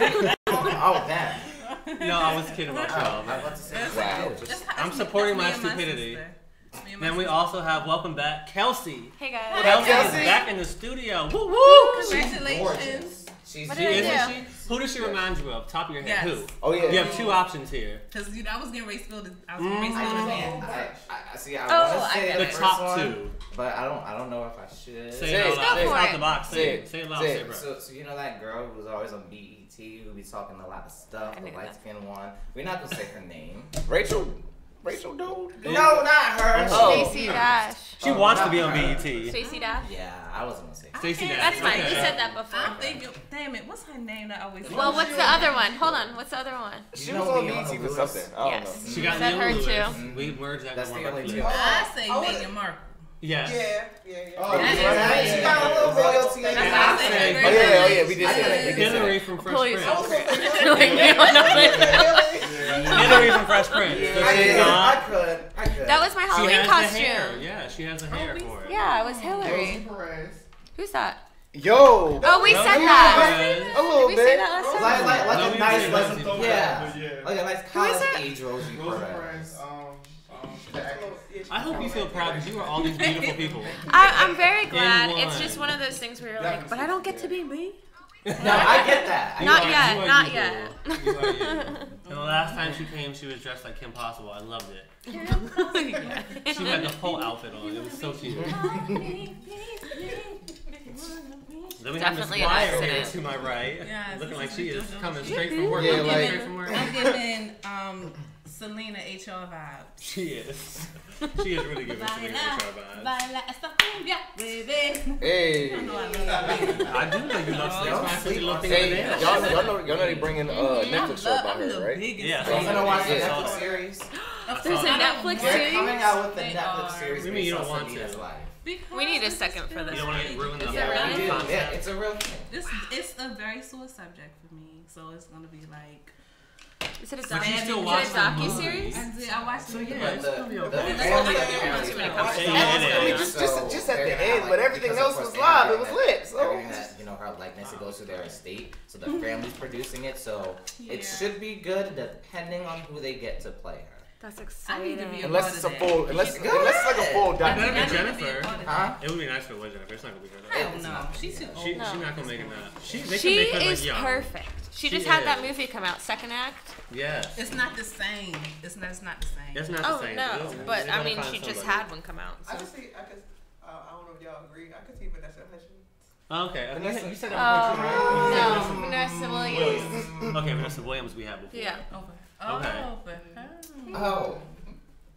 Oh, damn. No, I was kidding about y'all. I was about to say, Wow. I'm supporting my stupidity. Then we also have welcome back Kelsey. Hey guys. Kelsey is Kelsey. back in the studio. Woo woo! Congratulations. She's What did I do? Who does she remind you of? Top of your head. Yes. Who? Oh yeah. You have two options here. Because I was getting ready to spill this. I was getting ready to spill this man. I see. I Oh, want to say I The the top first one, two. but I don't know if I should. Say it out Go loud. It's for out it. the box. Say Say it. it. Say it loud. Say Say it. it, bro. So you know that girl who was always on BET who be talking a lot of stuff, I the knew light that. skinned one. We're not gonna say her name. Rachel dude. No, not her. Oh. Stacey Dash. She Oh, wants to not be on her. BET. Stacey Dash. Yeah, I wasn't gonna say. Stacey Dash. That's fine. Okay. You said that before. I'm thinking, damn it, what's her name that I always say? Well, what's the other one? Hold on. What's the other one? She was on BET for something. I don't Yes. She got Said Leona her Lewis. too. We merged that That's with the one only of two. our I say Meghan Markle. Yes. Oh, That is She got a little royalty. That's And why I I said say- her Oh yeah, name. we did say that. We did say Hillary that. from Fresh Please. Prince. Like, you don't know it. Hillary from Fresh Prince. So she's not. I could. That was my She Halloween has the hair. costume. Yeah, she has the hair for it. Yeah, it was Hillary. Perez. Who's that? Yo, Oh, we No, said you that. guys. a little Did we say bit. that last time? Like No, a we nice, didn't. like a nice college it? age Rosie Rosa Perez. Perez. The actress. I hope you feel proud because you are all these beautiful people. I'm very glad. In It's one. just one of those things where you're like, but I don't get to be me. No, I get that. You Not are- yet, you are not you, yet. boo. You are you. And the last time she came, she was dressed like Kim Possible. I loved it. She had the whole outfit on. It was so cute. Then we have Miss Definitely an Flyer over here accident. to my right, Yes, looking this like is she is ridiculous. coming straight from work. Yeah, Coming like- straight from work. I'm giving Selena HR vibes. She is. She is really giving Selena HR vibes. Baila esta cumbia, baby. Hey, I know I love that. I do know you love Selena. That's why I said you love things hey, like y'all that. know they bringing a Netflix show about I'm the her, right? biggest Yeah. So I'm gonna watch the Yeah. Netflix series. There's a Netflix They're series? coming out with the They Netflix are. series. What do you mean you based don't on want Selena's to? life. Because We need a it's second for still this You don't want to get ruined Is up. it really? we do. Concept. Yeah, it's a real thing. It's a very sore subject for me, so it's gonna be like. Is it a But you docu? still Is watch it a the docu-series? I watched it But again. the gonna be okay. family That's what of I the do family when it is comes to watching. Yeah, I mean, it is. just at they're the gonna end, have, but everything because else of was course live. It everything was that- lit. So everything that, her likeness, it goes to their estate. So the family's producing it. So it Yeah. should be good depending on who they get to play her. That's I need to exciting. be a unless it's a part of full, that. unless Go it's like a ahead. full It better documentary. be I need to be a Jennifer. part of Huh? It would be nice if it was Jennifer. It's not gonna be her. that. Hell no, she's too old. She's No. not gonna make it now. They can She make her look is young. perfect. She She just had that is. movie come out, second act. Yes. It's not the same. It's not the same. It's not the Oh same. no, They but I gotta mean, find she just somebody. had one come out. I So. can see. I don't know if y'all agree. I could see Vanessa Hudgens. Okay. Vanessa- You said Oh that before, right? no, Vanessa Williams. Okay, Vanessa Williams we had before. Yeah, Over. Okay. Oh, for her. Oh,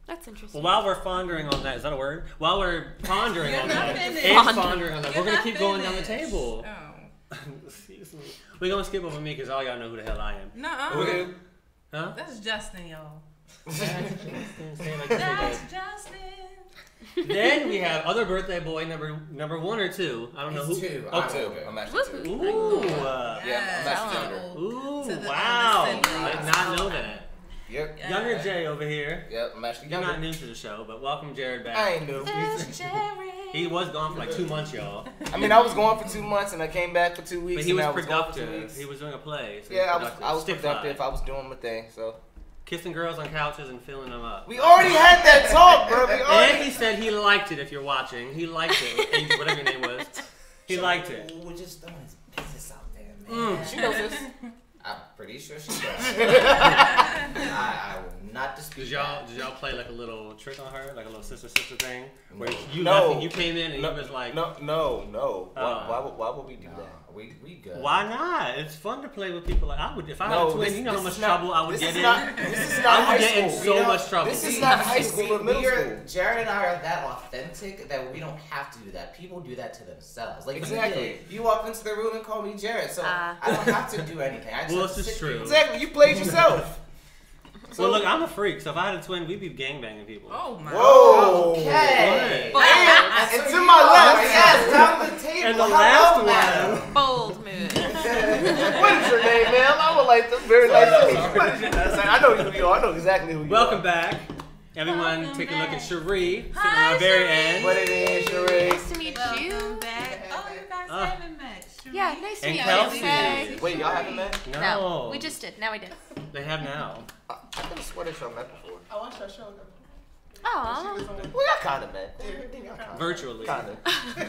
that's interesting. Well, while we're pondering on that, is that a word? While we're pondering You're on not that, finished. and pondering on that, You're we're gonna not keep going down the finished. table. Oh. Excuse me. We're gonna skip over me because all y'all know who the hell I am. Nuh-uh. We're gonna, huh? That's Justin, y'all. Say it like you That's said Justin. that. Then we have other birthday boy number 1 or 2. I don't know who. he's two. Oh, I'm Two. okay. I'm actually two. Ooh. Yeah, I'm actually Yes. younger. Ooh. To the Wow. other siblings. I did not know that. Yep. Yeah. Younger Jay over here. Yep. I'm actually You're not younger. new to the show, but welcome Jared back. I ain't new. There's Jerry. He was gone for like 2 months, y'all. I mean, I was gone for 2 months and I came back for 2 weeks. But he and was I gone for 2 productive. weeks. He was doing a play. So he Yeah, productive. I was Stick productive. fly. I was doing my thing. So Kissing girls on couches and filling them up. we already had that talk, bro. We And already. he said he liked it if you're watching. He liked it. And whatever your name was. He liked it. We're just throwing his business out there, man. She knows this. I'm pretty sure she does. I will not dispute Did that. y'all play like a little trick on her? Like a little sister thing? Where you No. left and you came in and No, you was like, No. Why would we do No, that? we good. why not? It's fun to play with people like I would. If I had No, a twin, this- you know how this much is not- trouble I would this get is in. not- This is not I would high get in school. so We don't- much trouble. This is not high See, school or middle school. Jared and I are that authentic that we don't have to do that. People do that to themselves. Like Exactly. you did. You walked into the room and called me Jared, so I don't have to do anything. I just Well, have this to is sit true. here. Exactly. You played yourself. Well, look, I'm a freak, so if I had a twin, we'd be gangbanging people. Oh my. Whoa. Okay. What? And So to you my are- left. yes, down the table. And the Hello, last madam. one. Bold move. What is your name, man? I would like to very nice to meet you. What is your name? I know who you are. I know exactly who you Welcome are. back. Everyone, Welcome take a look at back. Cherie sitting Hi, on our very Cherie. end. What it is, Sheree? Nice to meet you. Welcome back. Oh, you guys haven't met. Cherie. Yeah, nice to And meet Kelsey. you. Hey. Wait, y'all haven't met? No, No, we just did. Now we did. They have now. I could have sworn y'all met before. I watched her show though. Aw. She was on. Well, y'all kind of met. Virtually. Kind of.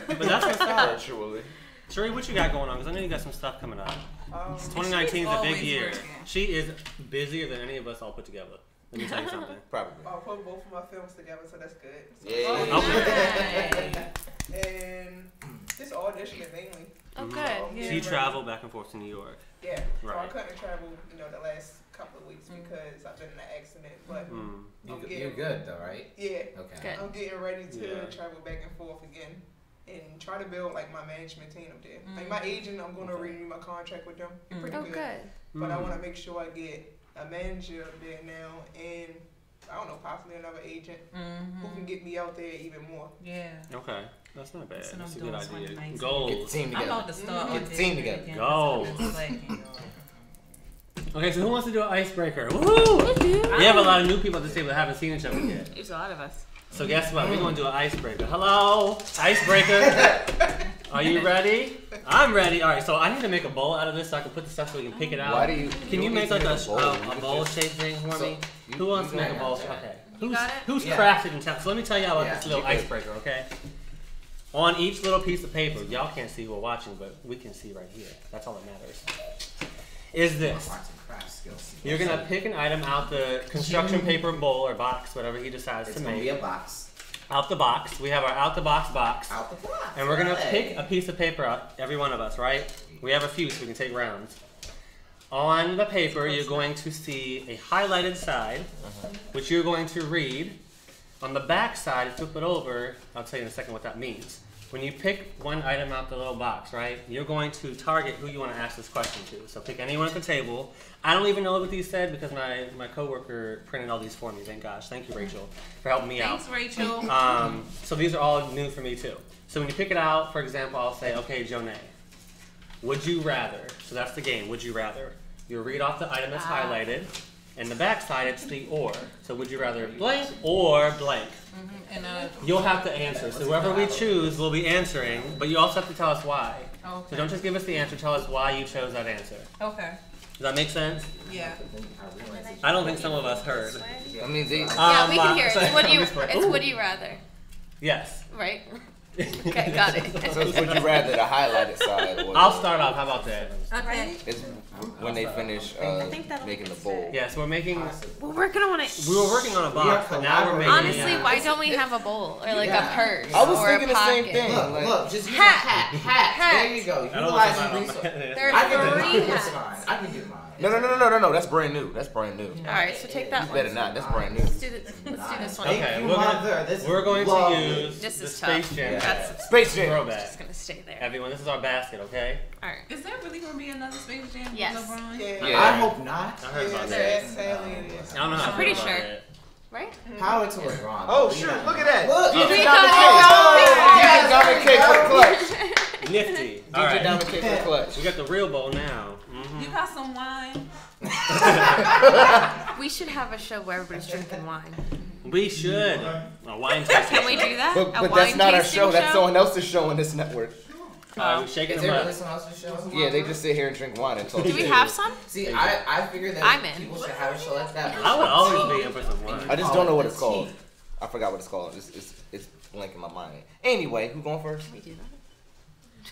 But that's what's up. Virtually. Cherie, what you got going on? Because I know you got some stuff coming up. 2019 is a big always year. working. She is busier than any of us all put together. Let me tell you something. Probably. I put both of my films together, so that's good. Yeah. Okay. And just auditioning mainly. Oh, Mhm. good. So you travel back and forth to New York. Yeah. So I Right. couldn't travel, the last couple of weeks because I've been in an accident. But Mm. You're good though, right? yeah, Okay. Good. I'm getting ready to Yeah. travel back and forth again and try to build like my management team up there. Like my agent, I'm going to renew my contract with them. It's pretty Oh, good. good. But I Mm. want to make sure I get a manager up there now and I don't know, possibly another agent who can get me out there even more. Yeah. Okay. That's not bad. That's what That's a I'm good doing idea. 2019. Get the Goals. team I'm together. about to start Get the team auditioning together. again. Goals. I've been slacking. Okay, so who wants to do an icebreaker? Woohoo! We have a lot of new people at this table that haven't seen each other yet. There's a lot of us. So guess what? We're going to do an icebreaker. Hello? Icebreaker. Are you ready? I'm ready. All right, so I need to make a bowl out of this so I can put the stuff so we can pick it out. Why do you? Can you make like a You bowl-shaped thing for So, me? you- Who wants to you make a got bowl? it. Okay. You got it? Who's Yeah. crafted and talented? So let me tell y'all about Yeah, this little you good. icebreaker, okay? On each little piece of paper, y'all can't see who we're watching, but we can see right here. That's all that matters. Is this? Arts and craft skills. You're gonna pick an item out the construction paper bowl or box, whatever he decides It's to gonna make. be a box. Out the box. We have our out the box box. Out the box. And we're gonna Hey. pick a piece of paper out, every one of us, right? We have a few, so we can take rounds. On the paper, you're going to see a highlighted side, which you're going to read. On the back side, flip it over. I'll tell you in a second what that means. When you pick one item out the little box, right, you're going to target who you want to ask this question to. So pick anyone at the table. I don't even know what these said because my coworker printed all these for me. Thank gosh. Thank you, Rachel, for helping me out. Thanks, Rachel. So these are all new for me too. So when you pick it out, for example, I'll say, okay, Jonay, would you rather? So that's the game. Would you rather? You read off the item that's highlighted. And the back side, it's the or. So would you rather blank or blank? And You'll have to answer. So whoever we choose will be answering, but you also have to tell us why. So okay. don't just give us the answer, tell us why you chose that answer. Okay. Does that make sense? Yeah. I don't think some of us heard. I mean, they. Yeah, we can hear it. so- It's would you, I'm just like, it's ooh. would you rather, Yes. right? Okay, got it. So it's would you rather the highlighted side or I'll start off. How about that? Okay. it's when they finish making the bowl. Yeah, so we're making. We're working on it. We were working on a box, but now we're making. Honestly, yeah. why don't we have a bowl or like Yeah. a purse I was or thinking a the same pocket? thing. Look, Like, look, just use Hat. a hat. Hat. There you go. I don't want Utilizing to resources. There I are can do 3 mine. It's hats. fine. I can do mine. No. That's brand new. That's brand new. All right, so take that You one. better not. That's brand new. Let's do this. Let's do this one. Thank Okay, you, we're gonna- mother. This is We're going to lovely. use This the is Space tough. Jam That's Space Jam. throwback. just gonna stay there. Everyone, this is our basket, okay? All right. Is there really gonna be another Space Jam with Yes. LeBron? Yeah. Yeah. I hope not. I heard about Yeah, that. sadly it is. I don't know how I'm I feel pretty about sure. that. Right? Power to LeBron. Oh We shoot! not- Look at that. Look. DJ We Diamond got Cake. it. DJ Diamond Cake for the clutch. Nifty. All DJ right. Diamond Cake for the clutch. We got the real bowl now. Mhm. You got some wine? We should have a show where everybody's drinking wine. We should. A wine tasting. Can we do that? But a wine that's not our tasting show. That's someone else's show on this network. We're shaking Is them there up. really someone else's show? Yeah, they just sit here and drink wine and talk. Do we shit. have some? See, I figured that I'm in. people should have a show like that. I would always be in for some wine. I just don't know what it's called. I forgot what it's called. It's blanking my mind. Anyway, who going first? We do that.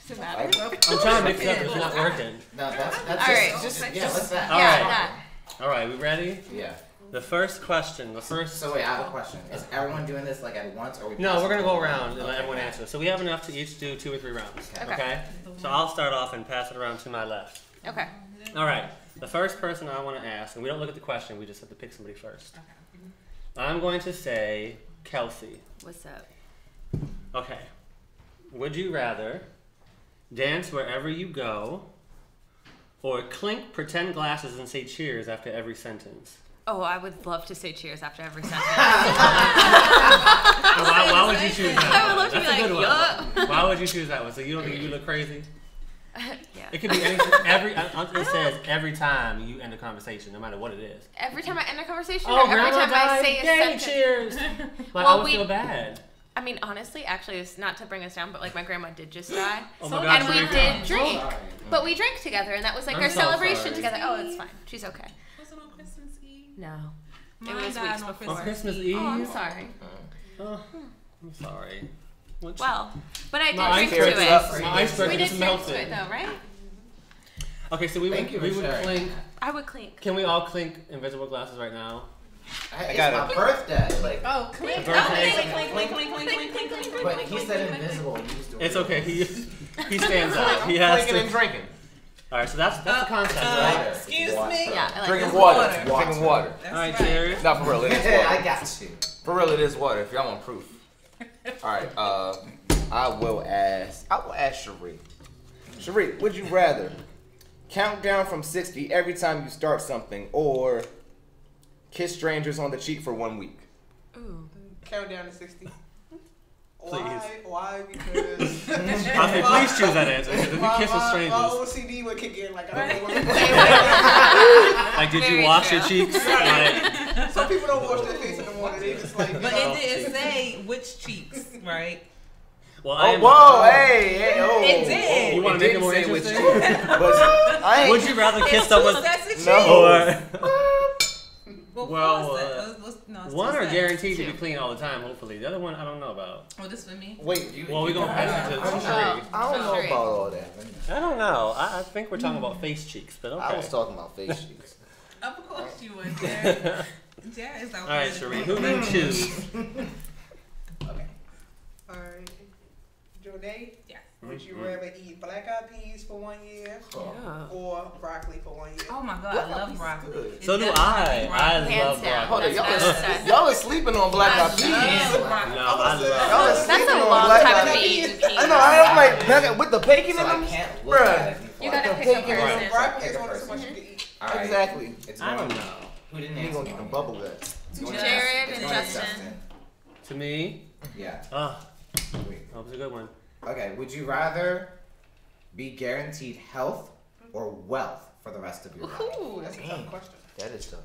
Does it matter? I'm trying to mix it up. It's not working. No, that's All right. just yeah, what's that? All Yeah, right. that. All right, we ready? Yeah. The first question. The first. So wait, I have a question. Is everyone doing this like at once, or we? No, pass we're gonna it go along? around and let Okay. everyone answer. So we have enough to each do 2 or 3 rounds. Okay. Okay. So I'll start off and pass it around to my left. Okay. All right. The first person I want to ask, and we don't look at the question. We just have to pick somebody first. I'm going to say Kelsey. What's up? Okay. Would you rather dance wherever you go, or clink pretend glasses and say cheers after every sentence? Oh, I would love to say cheers after every sentence. Why would you choose that? I would one? love to That's be a good like, one. Why would you choose that one? So you don't think you look crazy? Yeah. It could be it says every time you end a conversation, no matter what it is. Every time I end a conversation, Oh, or every grandma time I died. say a Yay, sentence. cheers. Like, I Well, would we- feel bad. I mean, honestly, actually, it's not to bring us down, but like my grandma did just die, Oh my God, and we Sharika. did drink, but we drank together, and that was like I'm our so celebration sorry. together. Oh, it's fine. She's okay. Was it on Christmas Eve? No, Mine was died weeks on before. On Christmas Eve. oh, I'm sorry. Oh, I'm sorry. What- Well, but I did my drink icebreaker, to it. my icebreaker We did just drink to it melted. though, right? Okay, so we Thank you would for sharing. clink. I would clink. Can we all clink invisible glasses right now? It's got my it. birthday. Like, Oh, clink. Birthday. but he said invisible. You used to It's okay. He stands up. He has Drinking and to. drinking. All right, so that's the concept, right? Excuse Water. me. Yeah, I like Drinking this. water. Water. Drinking water. That's All right, right. cheers. Not for real, it is Yeah, I water. got you. For real, it is water. If y'all want proof. All right. I will ask Sheree. Sheree, would you rather count down from 60 every time you start something, or kiss strangers on the cheek for 1 week? Ooh. Count down to 60. Please. Why? Because Okay, please choose that answer. Because if you kiss with my strangers, OCD would kick in. Like, I don't know what like, did you Very wash true. your cheeks? Like, Some people don't wash their face in the morning. They just like, But you know, it didn't say which cheeks, right? well, I Oh, am. whoa, hey, oh. It did. You wanna It make it didn't more say which interesting? cheek, but I ain't. Would you rather kiss It's someone? two sets of cheeks. No. Or Well, Well, no, it's one two are sets. guaranteed to be clean all the time. Hopefully, the other one I don't know about. Oh, this for me? Wait, Well, we're gonna pass it to Sheree. I don't know Sheree. about all that. I don't know. I think we're talking about face cheeks, but okay. I was talking about face cheeks. Of course you would, Jared. Jared is our All right, Sheree, who do you choose? Okay. alright. Jode, Yes. would you rather eat black eyed peas for 1 year Yeah. or broccoli for 1 year? Oh my god, I love broccoli. good. It's So do definitely I. I broccoli. love Hands down. Hold on, broccoli. That's y'all what I said. y'all are sleeping on black eyed peas. I love broccoli. No, I Y'all are love. sleeping That's a on long black time eyed to be peas. eating peas. I know. I'm like nugget with the bacon So in I them. can't look Bruh. at it before You I gotta pick pick a Bacon. person. Broccoli Pick is a only so much person. you can eat. All right. Exactly. It's I don't going- know. Who didn't You answer? gonna get the mine? bubble gut. It's going to Jared It's and going to Justin. To me, Yeah. that was a good one. Okay. Would you rather be guaranteed health or wealth for the rest of your life? Ooh. That's a tough question. That is tough.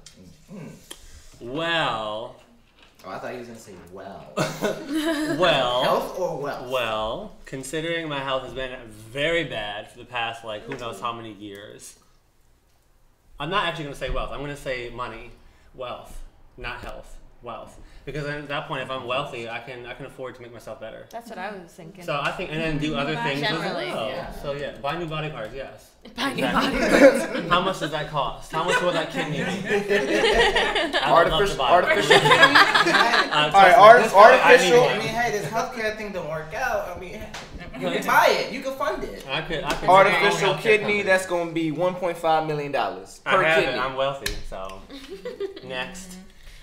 Well, Oh, I thought he was gonna say well. well, Health or wealth? well. Considering my health has been very bad for the past who knows how many years, I'm not actually going to say wealth. I'm going to say money, wealth, not health, wealth. Because at that point, if I'm wealthy, I can afford to make myself better. That's what I was thinking. So I think, and then do other things Generally, as well. yeah. So yeah, buy new body parts, yes. Buy new Exactly. How much does that cost? How much will that kidney be? I would love to buy one. Artificial kidney. All right, artificial- I mean, hey, this healthcare thing don't work out. I mean, you can buy it. You can fund it. I could Artificial make my own healthcare kidney. company. That's gonna be $1.5 million I per have kidney. it. I'm wealthy, so next.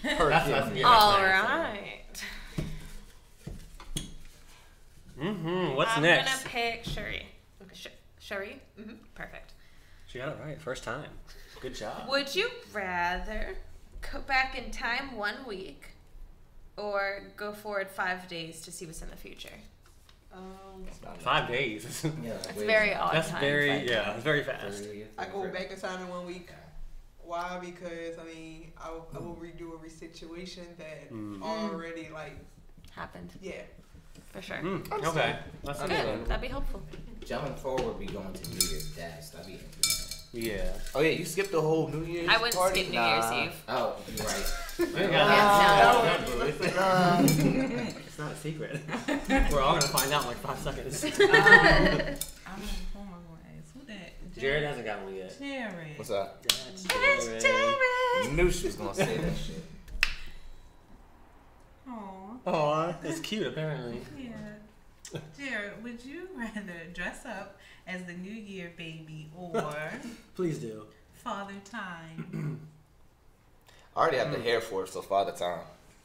Per That's kidney. yeah, All that's my answer. right. What's I'm next? gonna pick Sheree. Sheree? Mm-hmm. Perfect. She got it right first time. Good job. Would you rather go back in time 1 week or go forward 5 days to see what's in the future? 5 days. Yeah, It's very odd That's time. very Like, it's very fast. I go back in time in 1 week. Why? Because I mean, I will redo a situation that already like Happened. yeah. For sure. Okay, that's Good. good. That'd be helpful. Jumping forward, we going to New Year's Day. So that'd be interesting. Yeah. Oh yeah, you skipped the whole New Year's I wouldn't party? skip New Nah. Year's Eve. Oh, you're right. It's not a secret. We're all gonna find out in like 5 seconds. Who am I gonna ask? Who that? Jared hasn't got one yet. Jared. What's up? That's It's Jared. Knew she was gonna say that shit. Aw, Oh, that's cute. Apparently. yeah. Jared, would you rather dress up as the New Year baby or Please do. Father Time? I already have the hair for it, so father time.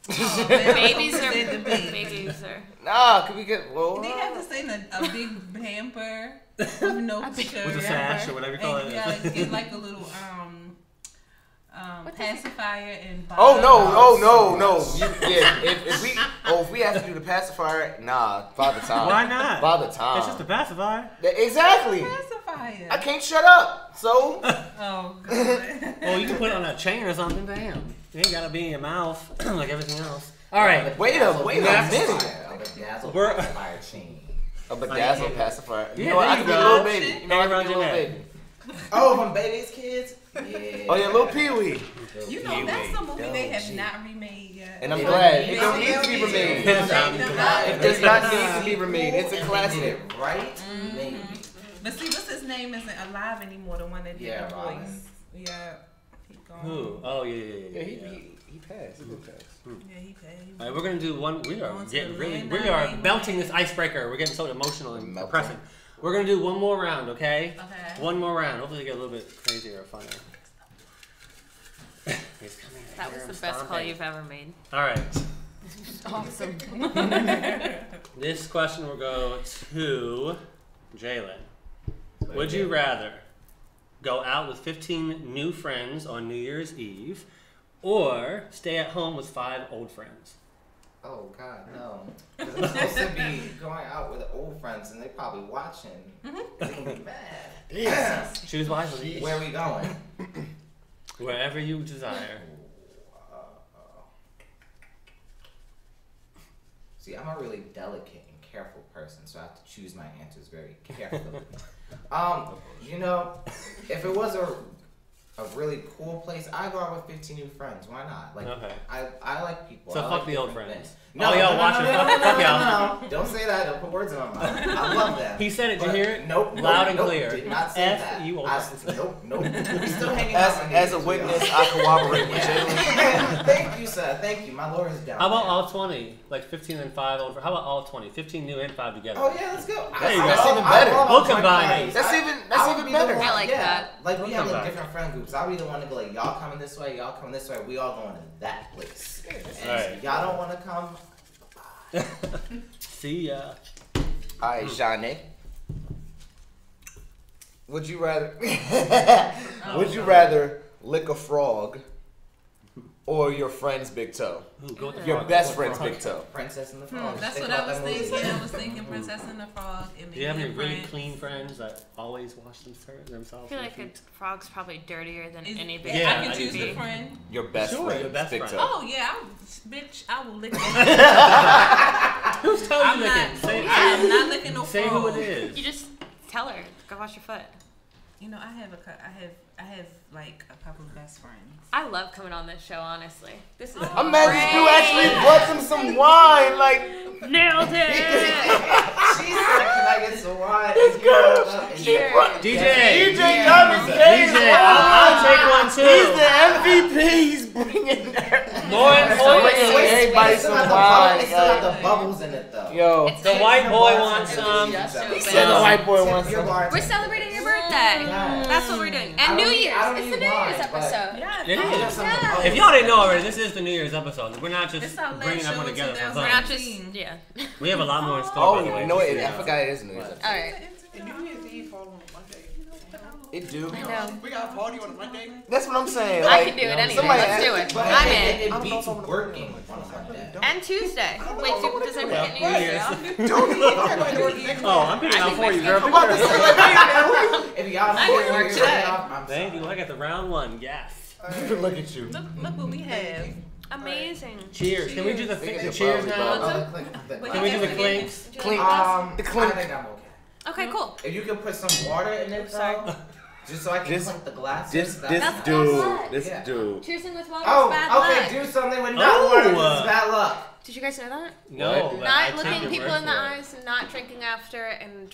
Oh, Babies are Say the baby. babies are. Nah, could we get They have to stay in a big hamper with no shirt. With a sash or whatever you call and it. you gotta get like a little What does it- pacifier and Oh no! If we have to do the pacifier, nah, father time. Why not? Father time. It's just a pacifier. Exactly. pacifier. fire. I can't shut up. So Oh, God. Well, you can put it on a chain or something. Damn. It ain't gotta be in your mouth like everything else. All right. wait a minute. A bedazzled We're- pacifier chain. A bedazzled pacifier. You Yeah, know, I there can be you a go. little baby. You know, I can be a little Roger baby. Oh, from Baby's Kids? Yeah. Oh yeah, little Pee Wee. You know, that's a movie they have Gee. not remade yet. And I'm They glad don't it need don't it. need to be remade. Yes, It does not need to be remade. It's a And they classic. did it right, maybe. But see, what's his name isn't alive anymore. The one that did Yeah, the Robin. voice. Yeah, he gone. Who? Oh yeah. Yeah, he passed. He did pass. Yeah, he paid. All right, we're gonna do one. We are On to getting the really. land We of are rain. melting this icebreaker. We're getting so emotional and Melting. depressing. We're gonna do one more round, okay? Okay. One more round. Hopefully, get a little bit crazier or funner. He's coming. I That hear was him the best call stomping. you've ever made. All right. Awesome. This question will go to Jalen. Would you rather go out with 15 new friends on New Year's Eve, or stay at home with 5 old friends? Oh God, no. 'Cause I'm supposed to be going out with old friends and they probably watching. They're gonna be mad. Choose wisely. Where are we going? Wherever you desire. See, I'm a really delicate and careful person, so I have to choose my answers very carefully. You know, if it was a really cool place, I go out with 15 new friends. Why not? Like, Okay. I like people. So I fuck like the old different friends. things. All y'all watching, fuck y'all. No, don't say that. Don't put words in my mouth. I love that. He said it. Did But you hear it? Nope. Loud and nope, clear. Did not say F that. you old friends. Nope. We still hanging out. on As a New Year's, witness, we I cooperate with are. Jalen. Thank you, sir. Thank you. My lawyer's down. How about there. all 20? Like 15 and 5 over. How about all 20? 15 new and 5 together. Oh yeah, let's go. There you go. That's even better. We'll combine these. That's even be better. the one- I like that. Like we We'll have like combine. different friend groups. I'll be the one to go like, y'all coming this way, y'all coming this way. We all going to that place. And Alright. y'all don't want to come. See ya. Alright, Shani. Would you rather lick a frog or your friend's big toe? Ooh, go with the Your frog. best friend's big toe. Princess and the Frog. That's Think what I about was that movie. thinking. I was thinking Princess and the Frog. Do you have any really clean friends that always wash themselves? I feel like a their feet? frog's probably dirtier than any big Yeah, I dog can I choose do the too. friend. Your best Sure, friend's your best big friend. toe. Oh yeah, bitch, I will lick it. Who's telling I'm you not. licking? Say, I'm not licking no say frog. who it is. You just tell her, go wash your foot. You know, I have like a couple of best friends. I love coming on this show, honestly. This is Imagine you actually brought them some wine, like nailed it. She said, "Can I get some wine?" This And girl, you she know, brought DJ. DJ Thomas K's DJ, I'll take one He's too. the MVP. He's bringing that. More Wait, important. wait, everybody It still some got the wine, bubbles- it still got like- the bubbles in it though. Yo, It's The white boy wants some. He he said the white boy wants Your some. bartender. We're celebrating your birthday. Yeah. That's what we're doing. I And don't New need- Year's. I don't It's the need New wine, Year's but- episode. Yeah, It I'll is. get some of the Yeah. bubbles. If y'all didn't know already, this is the New Year's episode. We're not just It's our last bringing show everyone in together for 2000. We're fun. not just, yeah. We have a lot more in store, Oh, by the way. you know what? I forgot it is New Year's. All right. And New Year's Eve fall on Monday. It do. I know. We got a party on a Monday. That's what I'm saying. I Like, can do it anyway. somebody Let's do asked- it. But I'm it in. beats working on a Monday. And Tuesday. Wait, does everyone get New New Year's? Year's. Oh, I'm picking out for you, girl. I'm about to say, like, If y'all I don't didn't work get today. I'm Thank you. I got the round one. Yes. look at you. Look what we have. Amazing. Cheers. Can we do the Cheers. cheers now? Wait, Can we do the okay. clinks? Clink. The The clink. I think I'm okay. Okay, cool. If you can put some water in it, Sorry. though, just so I can This- clink the glasses. This that's bad dude. luck. This Yeah. dude. Cheersing with water Oh, is bad okay. luck. Do something with not Oh. water. This is bad luck. Did you guys know that? No. but I Not take looking your people word in the for it. eyes, not drinking after, and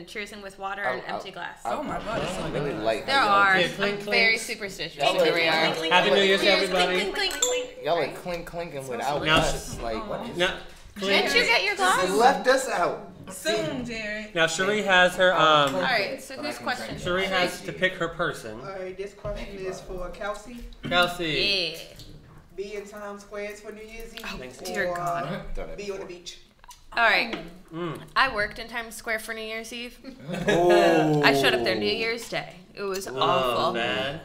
cheersing with water and I'll- empty glass. Oh my god. I really like There how are. Yeah, clink, I'm clink. very superstitious. Y'all Here we are. Happy New Year's, Cheers, everybody. clink, clink, clink. y'all are clink clinking without Now- us. Like, Now, Didn't you get your they glass? left us out. Soon, Jared. now Cherie has her. All right. So whose question? Cherie has to pick her person. Alright, this question is for Kelsey. Kelsey. Yeah. Be in Times Square for New Year's Eve. Thanks. Dear or God. Be on the beach. All right. Mm. I worked in Times Square for New Year's Eve. Oh. I showed up there New Year's Day. It was Oh, awful. man.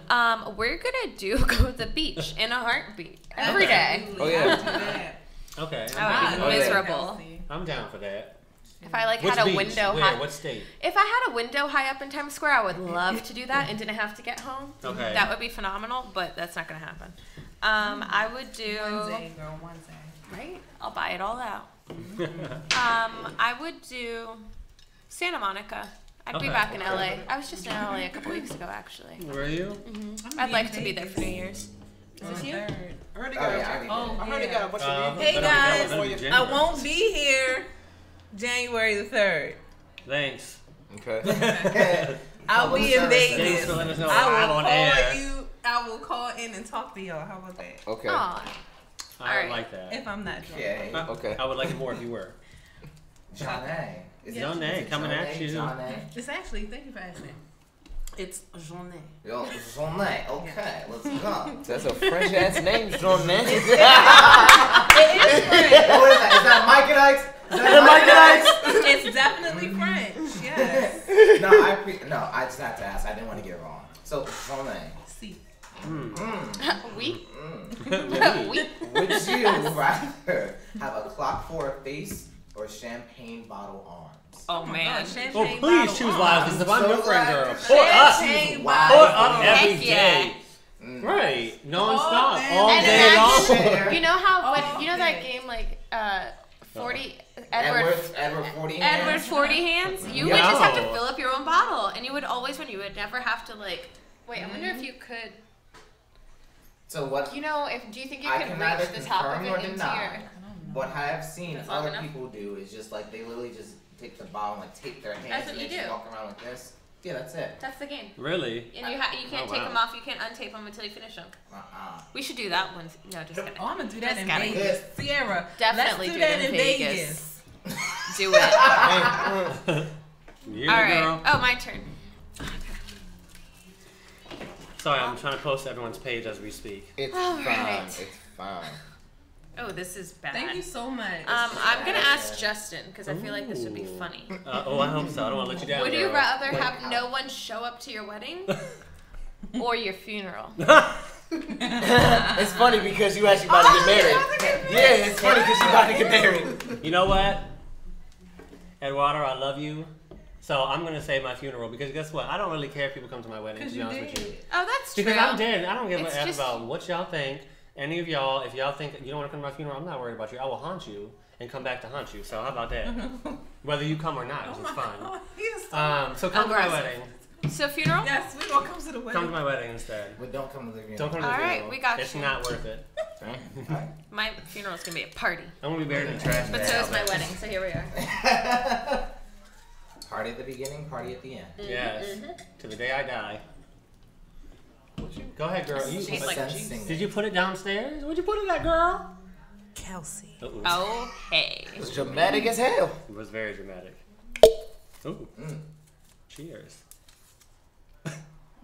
We're gonna go to the beach in a heartbeat every day. Oh, yeah. Do that. Okay. I would be Oh, yeah. miserable. I'm down for that. If I like Which had a beach? window Where? high, What state? if I had a window high up in Times Square, I would love to do that and didn't have to get home. Okay. That would be phenomenal, but that's not gonna happen. I would do Wednesday, girl, Wednesday. right. I'll buy it all out. I would do Santa Monica. I'd be Okay. back in LA. I was just in LA a couple weeks ago, actually. Were you? I'd like to be there for New Year's. On this the you? 3rd. I heard they Oh, got, yeah, Oh, I heard they got a bunch of Hey, but guys. that was in I January. won't be here January the 3rd. Thanks. Okay. I'll be in service. Thanks Vegas. for letting us know I live will on call air. you. I will call in and talk to y'all. How about that? Okay. Aw. I Alright. like that. If I'm not drunk. Okay. Okay. I would like it more if you were. John A. Is it- John A, is it coming John at A? you. John A. It's actually, thank you for asking. It's journée. Yo, John A. Okay, let's go. That's a French ass name, John Man. It is French. What is that? Is that Mike and Ike's? Is that Mike and Ike's? It's definitely French. Yes. No, I just had to ask. I didn't want to get it wrong. So, John A. See. We? Really? We? Would you rather have a clock for a face or champagne bottle arms? Oh man. Oh, please choose wisely. If I'm So your friend, girl. glad Pour up. Champagne Wow. bottle. Pour up every Heck yeah. day. Right. Non-stop. All All day. And day imagine, long. you know how when Oh, you know that okay. game like 40 Edward 40 Edward 40 hands? You would just have to No. fill up your own bottle and you would always win. You would never have to like wait, I wonder if you could So what do you think you I could can reach neither the top of confirm it nor into deny. your What I have seen That's long other enough? people do is just like they literally just take the bottle and like tape their hands That's what and you they just do. walk around like this. Yeah, that's it. That's the game. Really? And you can't Oh, take wow. them off, you can't untape them until you finish them. We should do that one. No, just kidding. Oh, I'm gonna do that Just in kidding. Vegas. Sierra, Definitely let's do do that it in Vegas. Do it. Yeah, All right. girl. Oh, my turn. Sorry, I'm trying to post everyone's page as we speak. It's All fine. right. It's fine. Oh, this is bad. Thank you so much. I'm gonna ask Justin because I feel like this would be Ooh. funny. Oh, I hope so. I don't want to let you down. Would you girl. rather have no one show up to your wedding or your funeral? It's funny because you actually about to get married. Yeah, it's funny because you about to get married. You know what? Eduardo, I love you. So I'm gonna say my funeral because guess what? I don't really care if people come to my wedding. To be honest with you, Oh, that's true. because I'm dead. I don't give It's a f just- about what y'all think. Any of y'all, if y'all think you don't want to come to my funeral, I'm not worried about you. I will haunt you and come back to haunt you. So how about that? Whether you come or not, which is fine. God, he is so So come to my Aggressive. wedding. So funeral? yes, we're gonna come to the Come wedding. to my wedding instead. But don't come to the funeral. Don't come to the All right, funeral. we got It's you. not worth it. My funeral's gonna be a party, I'm gonna be buried in trash. but bag, so is I'll my bet. wedding. So here we are. Party at the beginning, party at the end. Yes. To the day I die. Go ahead, girl. You, She's like, Sensing did you put it downstairs? Where'd you put it at, girl? Kelsey. Uh-oh. Oh, hey. It's dramatic as hell. It was very dramatic. Ooh. Mm. Cheers.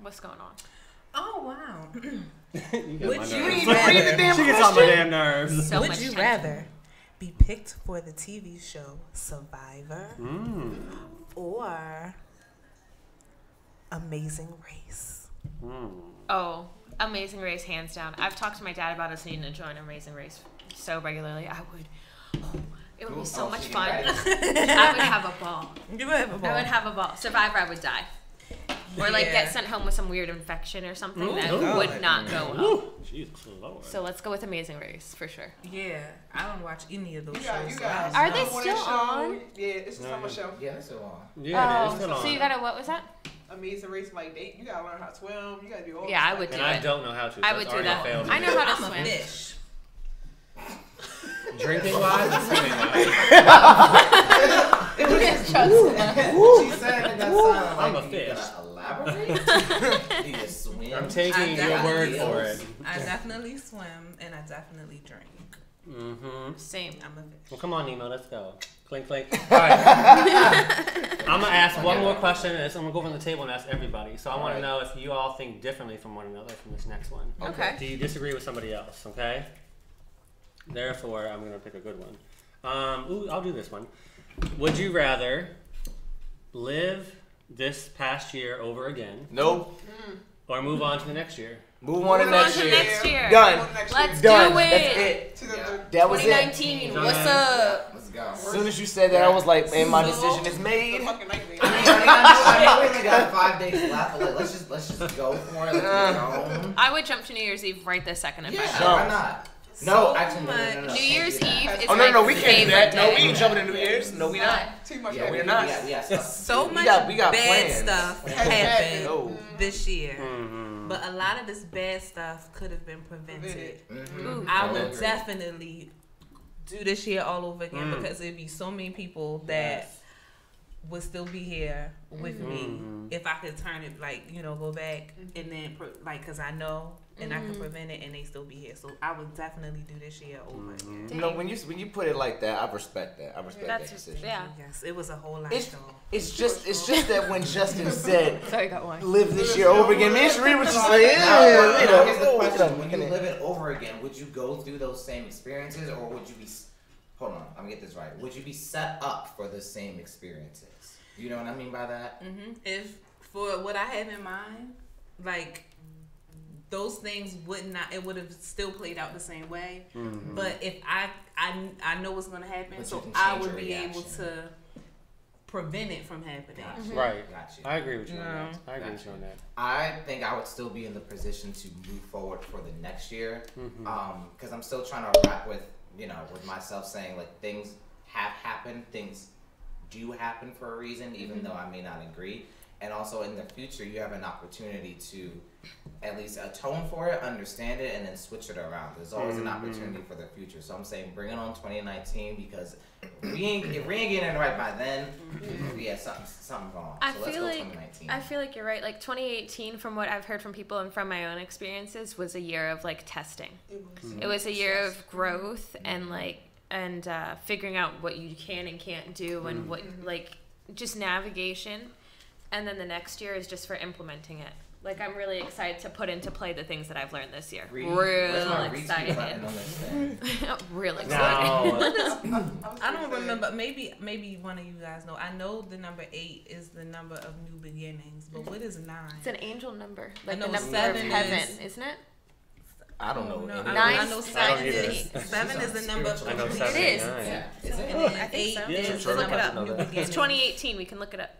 What's going on? Oh wow. You get Would my you nerves. read the damn She gets on my damn nerves. So Would much you tension. rather be picked for the TV show Survivor Mmm. or Amazing Race? Mmm. Oh, Amazing Race, hands down. I've talked to my dad about us needing to join Amazing Race so regularly. I would. Oh, it would be so Oh, much she fun. ready. I would have a ball. You would have a I would have a ball. Survivor, I would die. Or like Yeah. get sent home with some weird infection or something Ooh. that Ooh. would not go well. Ooh. Jesus Lord. So let's go with Amazing Race for sure. Yeah, I don't watch any of those You got, shows. you so got. Are they on that still show. on? Yeah, it's a summer show. Yeah, that's a long. Yeah, it is still on. So you gotta, what was that? Amazing Race, like you gotta learn how to swim. You gotta do all. Yeah, this I stuff. would and do I it. don't know how to. So I it's would do already that. failed I me. know how to I'm a swim. fish. Drinking wise and swimming wise. She said in that silent, I'm like, a you fish. gotta elaborate? Do you swim? I'm taking I your got word it. for it. I definitely swim and I definitely drink. Mm-hmm. Same. I'm a fish. Well, come on, Nemo, let's go. Clink, clink. All right. I'm gonna ask one more question, and I'm gonna go around the table and ask everybody. So I want to know if you all think differently from one another from this next one. Okay. Do you disagree with somebody else? Okay. Therefore, I'm gonna pick a good one. Ooh, I'll do this one. Would you rather live this past year over again, Nope. or move on to the next year? Move on to Move on next to year. next year. Done. Let's Done. do it. That's it. Yeah. That was it. 2019. What's up? Let's go. As soon as you said that, I was like, man, my decision is made. Fucking nightmare. I know we only got 5 days left, but like, let's just go for it. Let's get going. I would jump to New Year's Eve right this second if I Yeah, could. why not? No, actually, no. New Year's Eve is Oh, my no, we can't do favorite that. No, we day. ain't jumping in New Year's. No, we not. Too much. Yeah, we're not. Yeah, stuff. So We much got bad plans. stuff Has happened No. this year. Mhm. But a lot of this bad stuff could have been prevented. Mhm. I I would agree. definitely do this year all over again Mm. because it'd be so many people that would still be here with me if I could turn it, like, you know, go back and then because I know and I can prevent it and they still be here. So I would definitely do this year over again. You know, when you put it like that, I respect that. I respect that That's decision. yeah. Yes, it was a whole lot. It's, though. it's just that when Justin said Sorry, got one. live this year over again, me and Sheree was just like, Now, yeah, you know, here's the question: when you kinda- live it over again, would you go through those same experiences, or would you be? Hold on, I'm gonna get this right. Would you be set up for the same experiences? You know what I mean by that? If for what I have in mind, like those things it would have still played out the same way. But if I know what's gonna happen, But so you can I change would your be able reaction. to prevent it from happening. Gotcha. Right. Got you. I agree with you on No. that. I agree with you on that. I think I would still be in the position to move forward for the next year, because I'm still trying to wrap with myself saying like things have happened, things do happen for a reason, even though I may not agree. And also in the future, you have an opportunity to at least atone for it, understand it, and then switch it around. There's always an opportunity for the future. So I'm saying bring it on 2019 because if we ain't getting it right by then, yeah, something's wrong. I So let's feel go like 2019. I feel like you're right. Like 2018, from what I've heard from people and from my own experiences, was a year of like testing. It was a year of growth and figuring out what you can and can't do and what like just navigation. And then the next year is just for implementing it. Like I'm really excited to put into play the things that I've learned this year. Where's my Real retweet excited. button on this thing? Real excited. Now, I don't remember. Maybe one of you guys know. I know the number 8 is the number of new beginnings, but what is 9? It's an angel number, like know the number of 7 heaven, is- isn't it? I don't know. No, any of Nine- I know this. I don't 7 either. is 7 is the number of I know completion. 7 It is. and 9. Yeah. Is it? And then I think 8 so. is Sure, the I'm number about of to know new that. beginnings. It's 2018. We can look it up.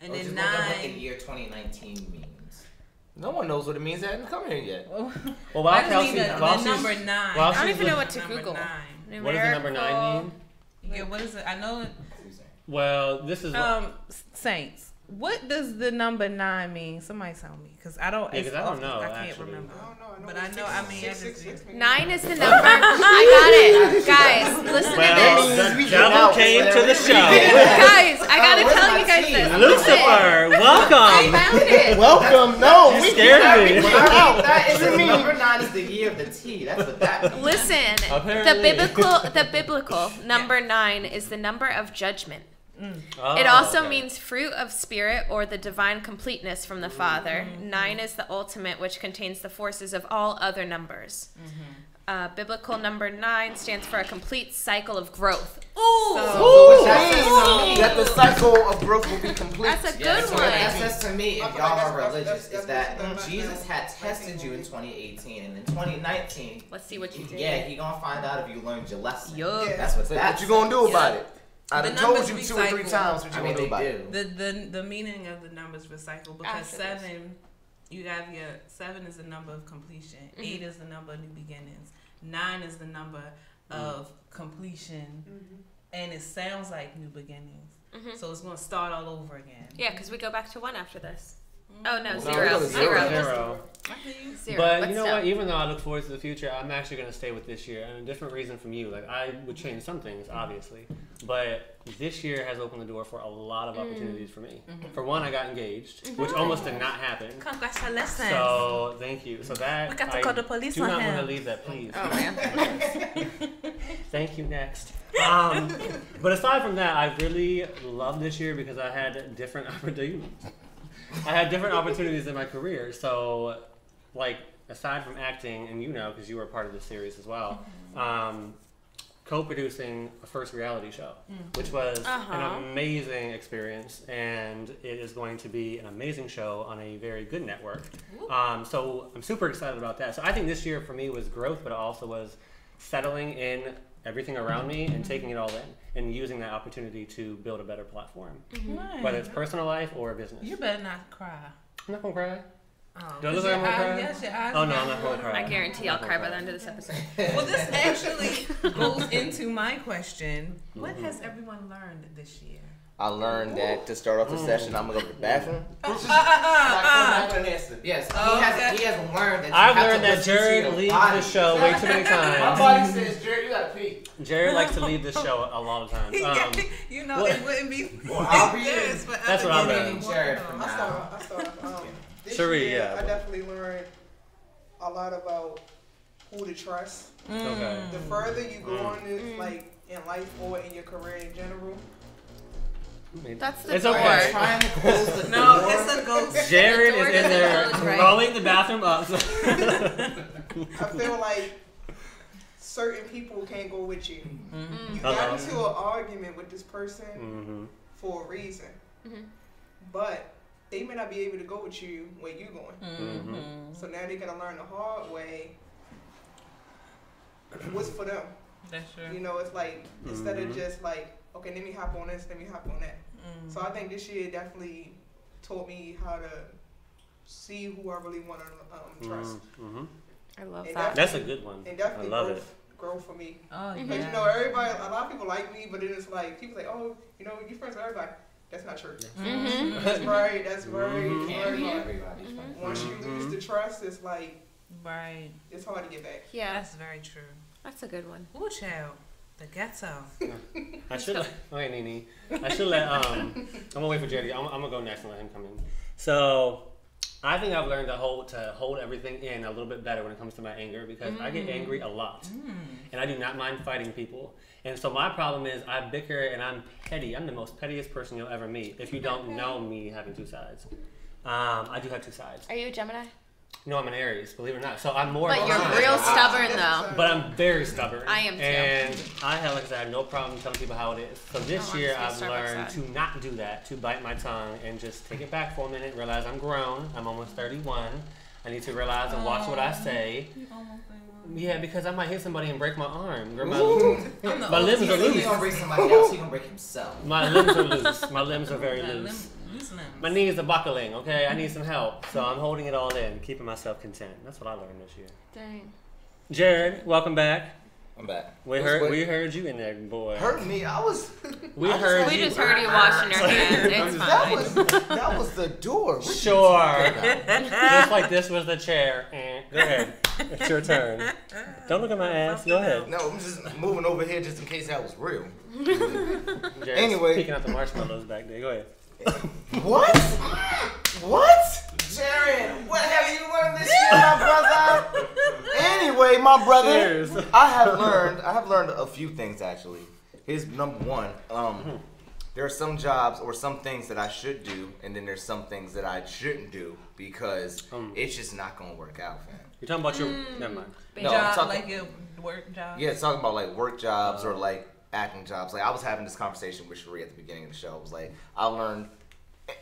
And Or then just look up what the 9. year 2019 means. No one knows what it means. They haven't come here yet. Well, I while just Kelsey, need the while she's, number 9. while I don't she's even know look- what to Number Google. 9. what does the number 9 mean? Yeah, what is it? I know. Susan. Well, this is Saints. What does the number 9 mean? Somebody tell me, because I don't. Yeah, 'cause I don't know, I can't actually. remember. I don't know. But I know. I mean, I just. 9 is the number. I got it, guys. Listen well, to this. the devil came to the show. Guys, I gotta where's tell my you guys tea? this. Lucifer, I welcome. found it. Welcome. No, You we scared cannot me. be put That out. is What do you number mean? 9 is the year of the T. That's what that means. Listen, Apparently. the biblical number 9 is the number of judgment. Oh, It also okay. means fruit of spirit or the divine completeness from the Father. 9 is the ultimate, which contains the forces of all other numbers. Biblical number 9 stands for a complete cycle of growth. Ooh, So what that says to me, That the cycle of growth will be complete. that's a yeah, good so what that one. says to me, I if feel y'all like are that's- religious, that's is that what Jesus had tested you in 2018, and in 2019, Let's see what you did. yeah, he gonna find out if you learned your lesson. Yup. Yeah. That's what So that what you gonna do about it? I The done told numbers you 2 or 3 recycle. times what you I mean, gonna do they about it. do. The meaning of the numbers recycle because After this. 7, you have your 7 is the number of completion. 8 is the number of new beginnings. 9 is the number of completion, and it sounds like new beginnings. So it's gonna start all over again. Yeah, because we go back to 1 after this. Oh, no, No, 0. we go to 0. 0. 0. But you know still. what? Even though I look forward to the future, I'm actually going to stay with this year, and a different reason from you. Like I would change some things, obviously, but this year has opened the door for a lot of opportunities for me. For one, I got engaged, which almost did not happen. Congratulations. So thank you. So that We got to I call the police do on not want him. to leave that, please. Oh, man. Thank you. Next. But aside from that, I really loved this year because I had different opportunities. I had different opportunities in my career. So, like, aside from acting, and you know, because you were a part of the series as well, co-producing a first reality show, which was an amazing experience, and it is going to be an amazing show on a very good network. So I'm super excited about that. So I think this year for me was growth, but it also was settling in everything around me and taking it all in and using that opportunity to build a better platform, whether it's personal life or business. You better not cry. I'm not gonna cry. Oh, Do I look like I'm gonna cry? Yes, your eyes. Oh no, I'm not gonna cry. I guarantee I'll cry by the end of this episode. Well, this actually goes into my question. What has everyone learned this year? I learned that to start off the session, I'm gonna go to the bathroom. Yes, Okay. he has learned that. I've learned that Jared leaves the show way too many My times. body says, Jared, you gotta pee. Jared likes to leave the show a lot of times. You know, what- it wouldn't be. Well, I'll be Yes, but That's what I other learned. people- Jared from I now. started. This Cherie, year, yeah. I definitely learned a lot about who to trust. Okay. The further you go on this, like in life or in your career in general, That's the It's door. okay. Trying to close the No, door. it's a ghost. Jared The door is in doesn't there close, right? rolling the bathroom up. So I feel like certain people can't go with you. You Hello. got into an argument with this person Mhm. for a reason, but they may not be able to go with you where you're going. Mhm. So now they gotta learn the hard way what's for them. That's true. You know, it's like instead of just like, okay, let me hop on this, let me hop on that. So I think this year definitely taught me how to see who I really want to trust. Mhm. I love And that. That's a good one. And I definitely love it. grow for me. Oh, yeah. Because you know, everybody, a lot of people like me, but then it's like people say, oh, you know, you're friends with everybody. That's not true. Mm-hmm. That's right. That's very, Mhm. Can't very be hard. everybody's friend. Once you lose the trust, it's like Right. it's hard to get back. Yeah, That's very true. that's a good one. Ooh, child. The ghetto. I should let. Okay, Nene. I should let. I'm gonna wait for Jerry. I'm gonna go next and let him come in. So, I think I've learned to hold everything in a little bit better when it comes to my anger because I get angry a lot, and I do not mind fighting people. And so my problem is I bicker and I'm petty. I'm the most pettiest person you'll ever meet. If you don't know me having two sides, I do have two sides. Are you a Gemini? No, I'm an Aries, believe it or not. So I'm more. But of a you're Gemini. real stubborn though. But I'm very stubborn. I am too. And I have, like I said, I have no problem telling people how it is. So this Oh, year I'm I've just gonna learned start to not do that, to bite my tongue and just take it back for a minute, realize I'm grown. I'm almost 31. I need to realize and watch what I say. Yeah, because I might hit somebody and break my arm. Or my limbs are He's loose. gonna break somebody else. He's gonna break himself. My limbs are loose. My limbs are very loose. Loose limbs. My knees are buckling, okay? I need some help. So I'm holding it all in, keeping myself content. That's what I learned this year. Dang. Jared, welcome back. I'm back. We heard you in there, boy. Heard me. I was. We I just- heard We you. just heard you washing your hands. It's fine. That was the door. What you Sure. talking about? Just like this was the chair. Go ahead. It's your turn. Don't look at my ass. Go ahead. No, I'm just moving over here just in case that was real. Jared's Anyway. picking out the marshmallows back there. Go ahead. What? What? Jared, what have you learned this year, my brother? Anyway, my brother, Cheers. I have learned a few things actually. Here's number one. There are some jobs or some things that I should do, and then there's some things that I shouldn't do because it's just not gonna work out, fam. You're talking about your. Never mind. No, I'm Job, talking- like your work job. Yeah, talking about like work jobs or like acting jobs. Like I was having this conversation with Cherie at the beginning of the show. I was like, I learned,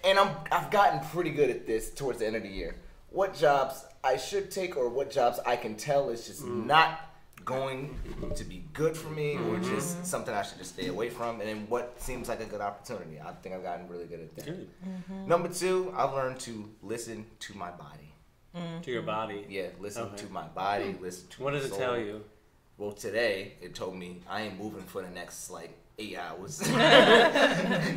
and I've gotten pretty good at this towards the end of the year. What jobs I should take or what jobs I can tell is just not going to be good for me or just something I should just stay away from, and then what seems like a good opportunity. I think I've gotten really good at that. Good. Number two, I've learned to listen to my body. To your body. Yeah, listen Okay. to my body, listen to What my does it soul. tell you? Well, today it told me I ain't moving for the next like 8 hours.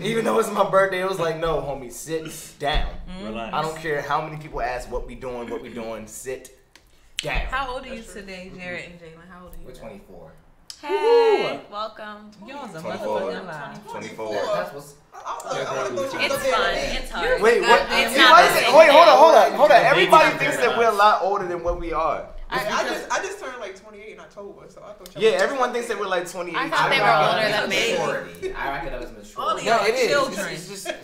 Even though it's my birthday, it was like, no, homie, sit down. Relax. I don't care how many people ask what we doing, sit down. How old are you today, Jared and Jalen? How old are you? We're 24. Hey, welcome. Y'all's a 24. motherfucking lie. 24. That's what's. It's fun. It's hard. Wait, what? It's See, not why the is it- same wait, thing. hold on. Everybody Baby thinks compared that to we're a us. lot older than what we are. I just turned like 28 in October, so I thought y'all Yeah, was- everyone thinks that we're like 28. I thought they were older than me. Maturity. I reckon that was mature. All of No, y'all it is. children. It's just. God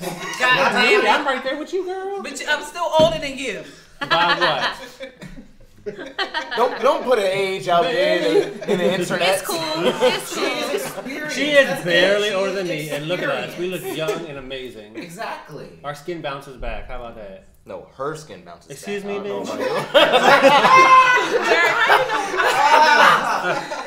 Not damn me. it. I'm right there with you, girl. But I'm still older than you. By what? Don't put an age out there in the internet. It's cool. It's cool. She is barely older than me, and look at us. We look young and amazing. Exactly. Our skin bounces back. How about that? No, her skin bounces. Excuse back. me, I don't know bitch.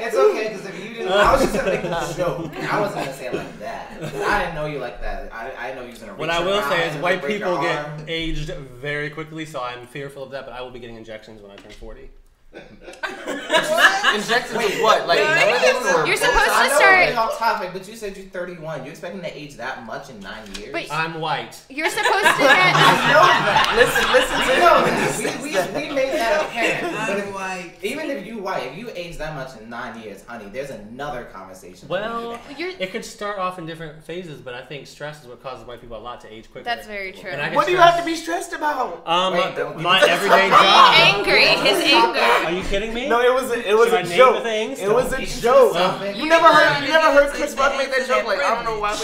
It's okay, because if you didn't, I was just gonna make a joke. I wasn't gonna say it like that. I didn't know you like that. I know you was gonna. What reach I will around say is and white break people your get arm. aged very quickly, so I'm fearful of that, but I will be getting injections when I turn 40. Injections with what? Like melanin or? You're supposed to I know we're start. getting off topic, but you said you're 31. You expecting to age that much in 9 years? But- I'm white. You're supposed to I know get. that. Listen We to know me. that. We made that apparent. But if, white. even if you white, if you age that much in 9 years, honey, there's another conversation. Well, You're, it could start off in different phases, but I think stress is what causes white people a lot to age quicker. that's very true. And I What do you have to be stressed about? Wait, don't- My everyday job. Angry. His anger. Are you kidding me? No, it was Should a I name joke. the things? It was a You can joke. say something. You never heard Chris Rock make that joke? Like I don't know why.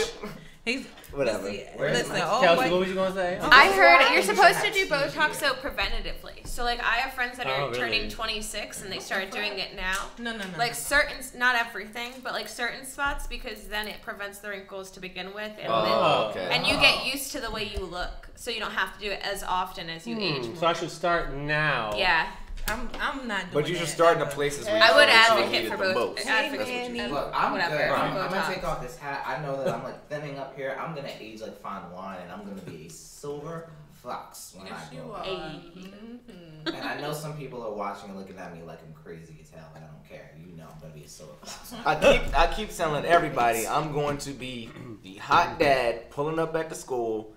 He's Whatever. Listen, all Kelsey, white. what was you gonna say? I heard you're supposed to do Botox so preventatively. So like I have friends that are Oh, really? turning 26 and they started doing it now. No. Like certain, not everything, but like certain spots because then it prevents the wrinkles to begin with, and Oh, then, okay. and you get used to the way you look, so you don't have to do it as often as you age. So I should start now. Yeah, I'm not doing But you should that start in the ever. places where I you would feel like you advocate need for it the both. most. Manny. Look, I'm Whatever. good. I'm Botox. gonna take off this hat. I know that I'm like thinning up here. I'm gonna age like fine wine, and I'm gonna be a silver fox when I grow up. And I know some people are watching and looking at me like I'm crazy as hell, and I don't care. You know I'm gonna be a silver fox. I keep telling everybody I'm going to be the hot dad pulling up at the school,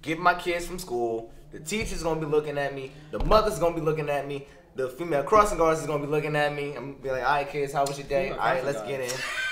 getting my kids from school. The teacher's gonna be looking at me. The mother's gonna be looking at me. The female crossing guards is gonna be looking at me. I'm gonna be like, all right, kids, how was your day? All right, let's get in.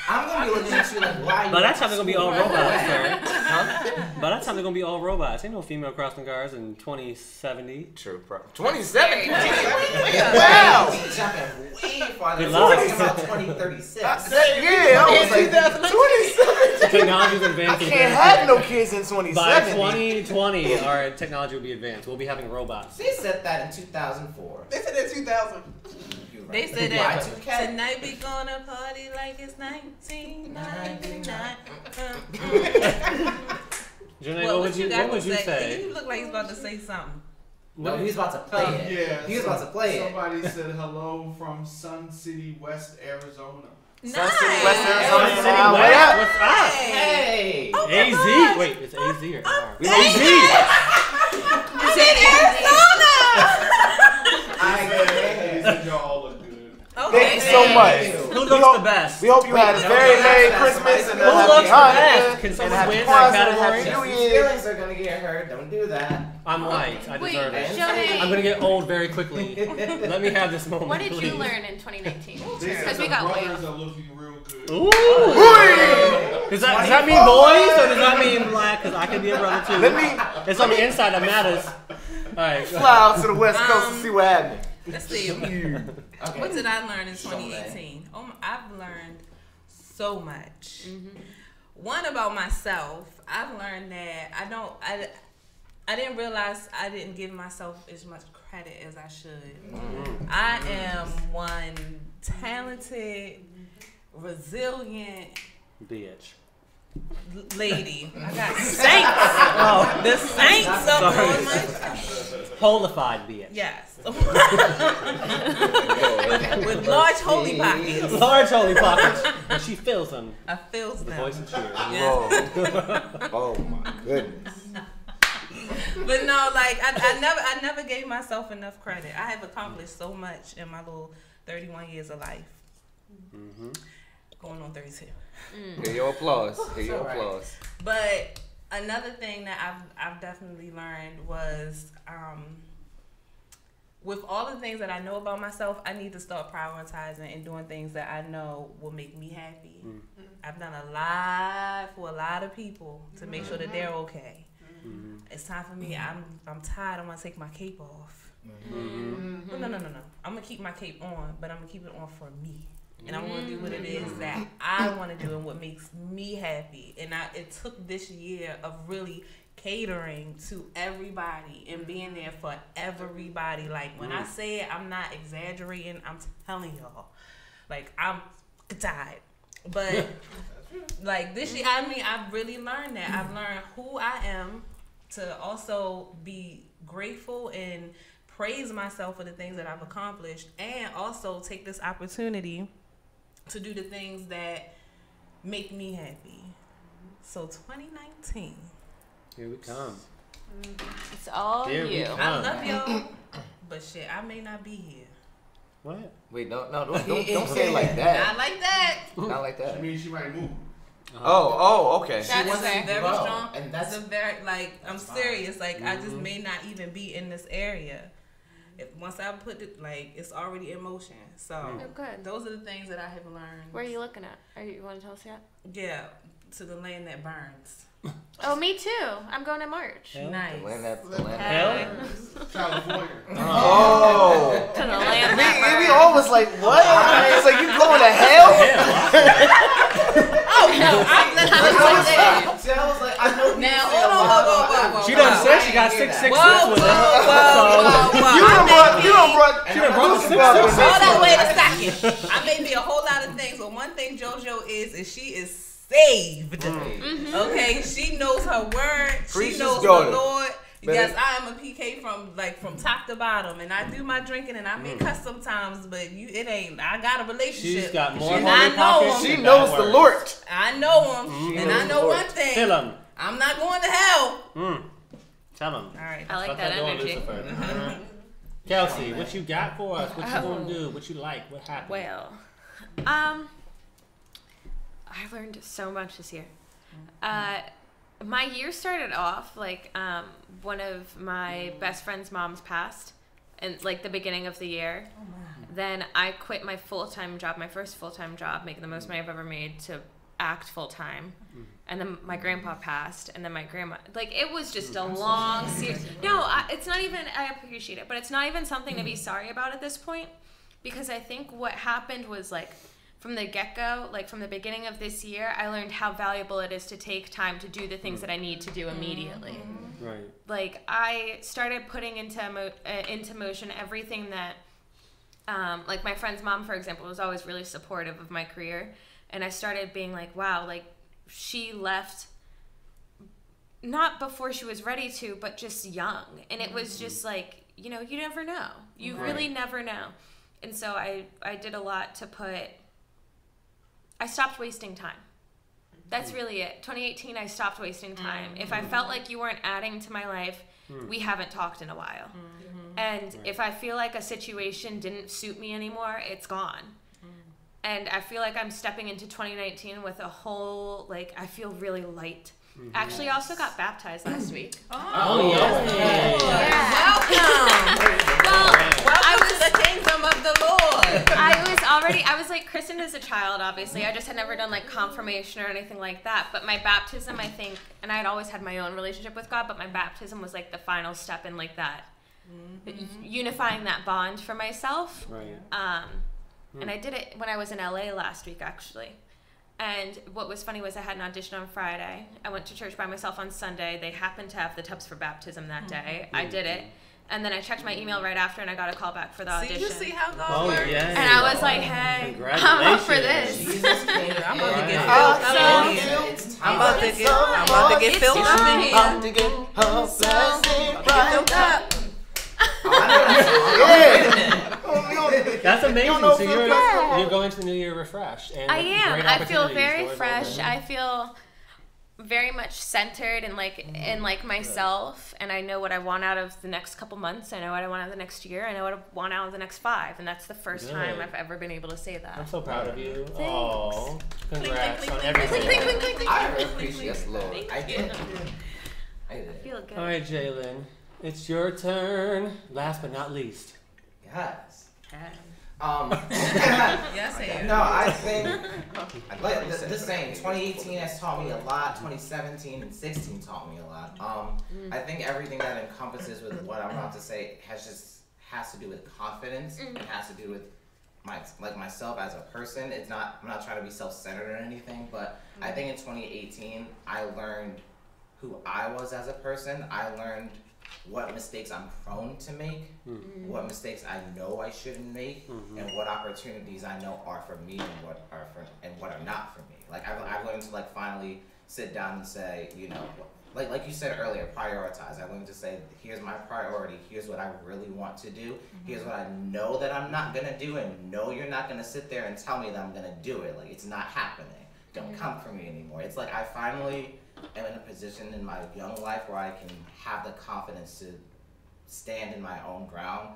I'm gonna be looking at you like, why? You By that time they're gonna be all robots, sir. Huh? By that time they're gonna be all robots. Ain't no female crossing guards in 2070. True, bro. 27. Wow! Jumping way farther. Good We're luck. talking about 2036. Yeah, I was like 27. Technology's I advancing. can't have no kids in 27. By 2020, our technology will be advanced. We'll be having robots. They said that in 2004. They said in 2000. You're right. They said that Y2K. tonight we gonna party like it's 1999. Janae, Well, what would you say? You look like he's about to say something. No, he was about to play it. Yeah, He was about to play it. Somebody said hello from Sun City, West Arizona. Sun City, Nice. West Arizona. City What West, up? what's up? Hey! Oh my AZ. gosh. Wait, it's AZ or R? We AZ. I'm in Arizona. They said y'all all look good. Thank you so much. Who looks the best? We hope you had a very Merry Christmas and a Who Happy looks the Hanukkah best? Can and someone Happy win Kwanzaa that and category? Happy New Your Year. feelings are gonna get hurt. Don't do that. I'm white. I Wait, deserve it. Janae, I'm gonna get old very quickly. Let me have this moment. what did you please. learn in 2019? They said Because the we got way brothers off. are looking real good. Ooh. Does that mean boys or does that mean black? Because I could be a brother too. Let me It's on the inside that matters. All right. fly out to the West Coast and see what happens. Let's see. Okay. What did I learn in 2018? I've learned so much. One about myself. I've learned that I didn't realize I didn't give myself as much credit as I should. I am one talented, resilient Bitch. lady. I got saints. Oh, the saints up on my Holified bitch. Yes. with large holy pockets. Large holy pockets. And she fills them. I feels The them. voice of cheer. Yes. Whoa. Oh my goodness. But no, like I never gave myself enough credit. I have accomplished so much in my little 31 years of life. Going on 32. Hear your applause. Hear your alright. applause. But another thing that I've definitely learned was with all the things that I know about myself, I need to start prioritizing and doing things that I know will make me happy. I've done a lot for a lot of people to make sure that they're okay. It's time for me. I'm tired. I want to take my cape off. But no. I'm gonna keep my cape on, but I'm gonna keep it on for me. And I'm gonna do what it is that I want to do and what makes me happy. And it took this year of really catering to everybody and being there for everybody. Like when I say it, I'm not exaggerating. I'm telling y'all, like I'm tired, but like this year, I mean, I've really learned that. I've learned who I am, to also be grateful and praise myself for the things that I've accomplished, and also take this opportunity to do the things that make me happy. So 2019. Here we come. It's all Here we you. come. I love y'all, but shit, I may not be here. What? Wait, don't say it like that. Not like that. Not like I that. mean, she might move. Oh, okay. That's It's fair. very Grow, strong. and that's- It's a very, like, I'm fine. serious. Like, I just may not even be in this area. If once I put it, like, it's already in motion. So Oh, good. those are the things that I have learned. Where are you looking at? You want to tell us yet? Yeah, to the land that burns. Oh, me too. I'm going in March. Hell. Nice. The land that. Hell? California. Oh. To the land that We burns. all was like, what? It's like, you going to hell? Oh no, I'm I was like, I know. Now, hold on, whoa. She done said she got 666 Whoa, with whoa, it. whoa. You done brought She done brought the Lucy brought the 666. Hold on, wait a second. I may be a whole lot of things, but one thing JoJo is she is saved. Okay, she knows her word. Preach She his knows daughter. the Lord. Better- Yes, I am a PK from top to bottom, and I do my drinking, and I may cuss sometimes, but it ain't. I got a relationship. She's got more and holy I know pockets him. She than knows bad the words. Lord. I know him, and I know Lord. one thing. Tell him. I'm not going to hell. Tell him. All right. I like Shut that door, energy. Lucifer. Kelsey, what you got for us? What you gonna do? What you like? What happened? Well, I learned so much this year. My year started off like one of my best friend's moms passed, and like the beginning of the year. Then I quit my full-time job, my first full-time job, making the most money I've ever made, to act full-time. And then my grandpa passed, and then my grandma. Like, it was just a long series. No, it's not even, I appreciate it, but it's not even something to be sorry about at this point, because I think what happened was, like, from the get-go, like from the beginning of this year, I learned how valuable it is to take time to do the things that I need to do immediately. Right. Like, I started putting into motion everything that, like my friend's mom, for example, was always really supportive of my career. And I started being like, wow, like she left not before she was ready to, but just young. And it was just like, you know, you never know. You really never know. And so I did a lot to I stopped wasting time. That's really it. 2018, I stopped wasting time. If I felt like you weren't adding to my life, we haven't talked in a while. And if I feel like a situation didn't suit me anymore, it's gone. And I feel like I'm stepping into 2019 with a whole, like, I feel really light. Actually, I also got baptized last week. Oh, yeah. Welcome to the kingdom of the Lord. I was like christened as a child, obviously. I just had never done like confirmation or anything like that. But my baptism, I think, and I had always had my own relationship with God, but my baptism was like the final step in like that, unifying that bond for myself. Right. And I did it when I was in LA last week, actually. And what was funny was I had an audition on Friday. I went to church by myself on Sunday. They happened to have the tubs for baptism that day. I did it. And then I checked my email right after, and I got a call back for the audition. See, you see how God Oh, works? yeah. And I was like, hey, I'm up for this. Jesus came. I'm about to get Right. filled. I'm about to get filled up in here. About to get her blessing right. Filled up. That's amazing. know So you're going to the new year refreshed. And I am. great I feel opportunities very going fresh. forward. I feel very much centered and like myself, and I know what I want out of the next couple months. I know what I want out of the next year. I know what I want out of the next 5, and that's the first time Good. I've ever been able to say that. I'm so proud of you. Thanks. Oh, congrats Clink, on clink, clink, everything. clink, clink, clink, I clink, appreciate Yes, Lord. I did. I I did. feel good. All right, Jalen, it's your turn. Last but not least. Yes. Yes, I am. No, I think like this saying 2018 has taught me a lot. 2017 and 16 taught me a lot. I think everything that encompasses with what I'm about to say has to do with confidence. It has to do with myself as a person. It's not. I'm not trying to be self-centered or anything, but I think in 2018 I learned who I was as a person. I learned what mistakes I'm prone to make, what mistakes I know I shouldn't make, and what opportunities I know are for me and what are not for me. Like I've learned to like finally sit down and say, you know, like you said earlier, prioritize. I learned to say, here's my priority. Here's what I really want to do. Here's what I know that I'm not gonna do, and no, you're not gonna sit there and tell me that I'm gonna do it. Like it's not happening. Don't come for me anymore. It's like I finally am in a position in my young life where I can have the confidence to stand in my own ground.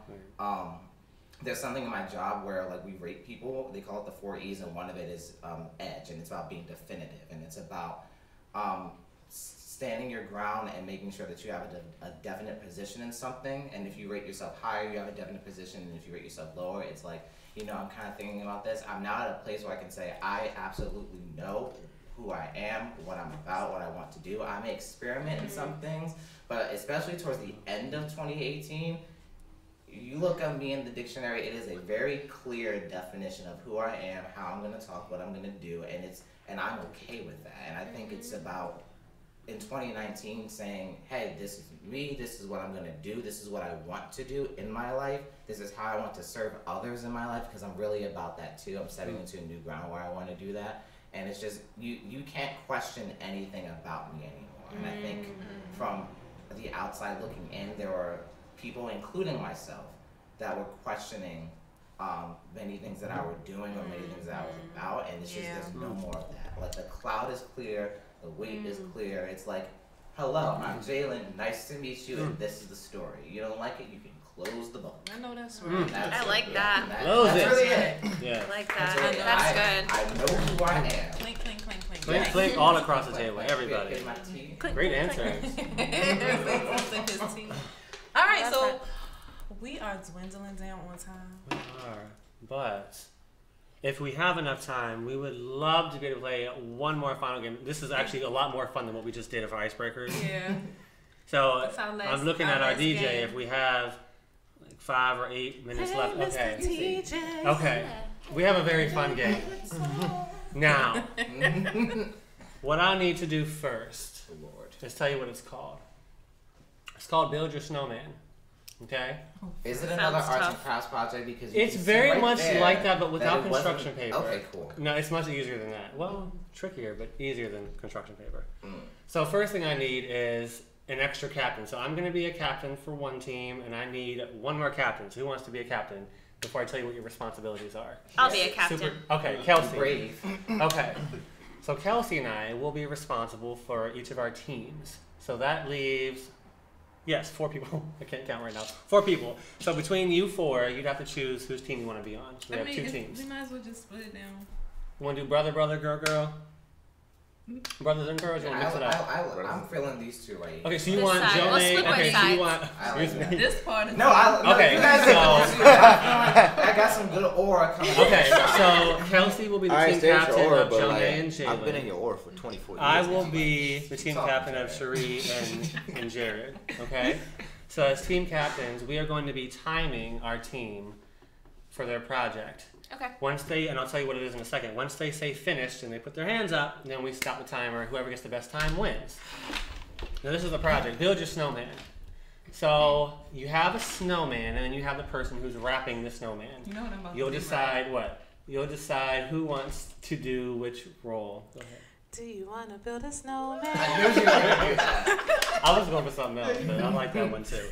There's something in my job where like we rate people. They call it the 4 E's, and one of it is edge, and it's about being definitive, and it's about standing your ground and making sure that you have a definite position in something. And if you rate yourself higher, you have a definite position, and if you rate yourself lower, it's like, you know, I'm kind of thinking about this. I'm now at a place where I can say I absolutely know who I am, what I'm about, what I want to do. I may experiment in some things, but especially towards the end of 2018, you look at me in the dictionary, it is a very clear definition of who I am, how I'm going to talk, what I'm going to do, and I'm okay with that. And I think it's about, in 2019, saying, hey, this is me, this is what I'm going to do, this is what I want to do in my life, this is how I want to serve others in my life, because I'm really about that too. I'm stepping into a new ground where I want to do that. And it's just, you can't question anything about me anymore. And I think from the outside looking in, there were people, including myself, that were questioning many things that I were doing or many things that I was about. And it's just, there's no more of that. Like the cloud is clear, the weight is clear. It's like, hello, I'm Jalen, nice to meet you, and this is the story. You don't like it, you can close the book. I know that's right. I like that. Close That's it. really it. Yeah. I like That's that. really it. That's good. I know who I am. Clink, clink, clink, clink. Click, click all across the table, everybody. Here's my tea. Click, Great click, click. answers. All right, Love so that. we are dwindling down on time. We are, but if we have enough time, we would love to be able to play one more final game. This is actually a lot more fun than what we just did for icebreakers. Yeah. So That's our last- I'm looking our at our last DJ. game. If we have like 5 or 8 minutes left, okay. TJ. Okay, we have a very fun game. Now, what I need to do first Lord. is tell you what it's called. It's called Build Your Snowman. Okay? Is it another Sounds arts tough. and crafts project? Because you It's can see very right much there like that, but without it wasn't- construction paper. Okay, cool. No, it's much easier than that. Well, trickier, but easier than construction paper. Mm. So first thing I need is an extra captain. So I'm going to be a captain for one team, and I need one more captain. So who wants to be a captain before I tell you what your responsibilities are? I'll be a captain. Super. Okay, Kelsey. Brave. Okay. So Kelsey and I will be responsible for each of our teams. So that leaves, yes, 4 people. I can't count right now. 4 people. So between you 4, you'd have to choose whose team you want to be on. So we have 2 teams. We might as well just split it down. You want to do brother, brother, girl, girl? Brothers and girls? You want to mix it up? I'm feeling these two right here. Okay, so you This want side. Joe We'll May? split by Okay, so you sides. want. I like Excuse that. me. This part is No, no, Okay, you guys so- I got some good aura coming. Okay, so Kelsey will be the All right, team stay with captain your aura, of but Joe like, May and Jalen. I've been in your aura for 24 years. I will be the team Talk captain to of me. Cherie and Jared. Okay? So as team captains, we are going to be timing our team for their project. Okay. Once they, and I'll tell you what it is in a second, once they say finished and they put their hands up, then we stop the timer. Whoever gets the best time wins. Now this is the project. Build your snowman. So you have a snowman, and then you have the person who's wrapping the snowman. You know what I'm about You'll to do, decide what? You'll decide who wants to do which role. Go ahead. Do you want to build a snowman? I knew you were gonna do that. I was going for something else, but I like that one too.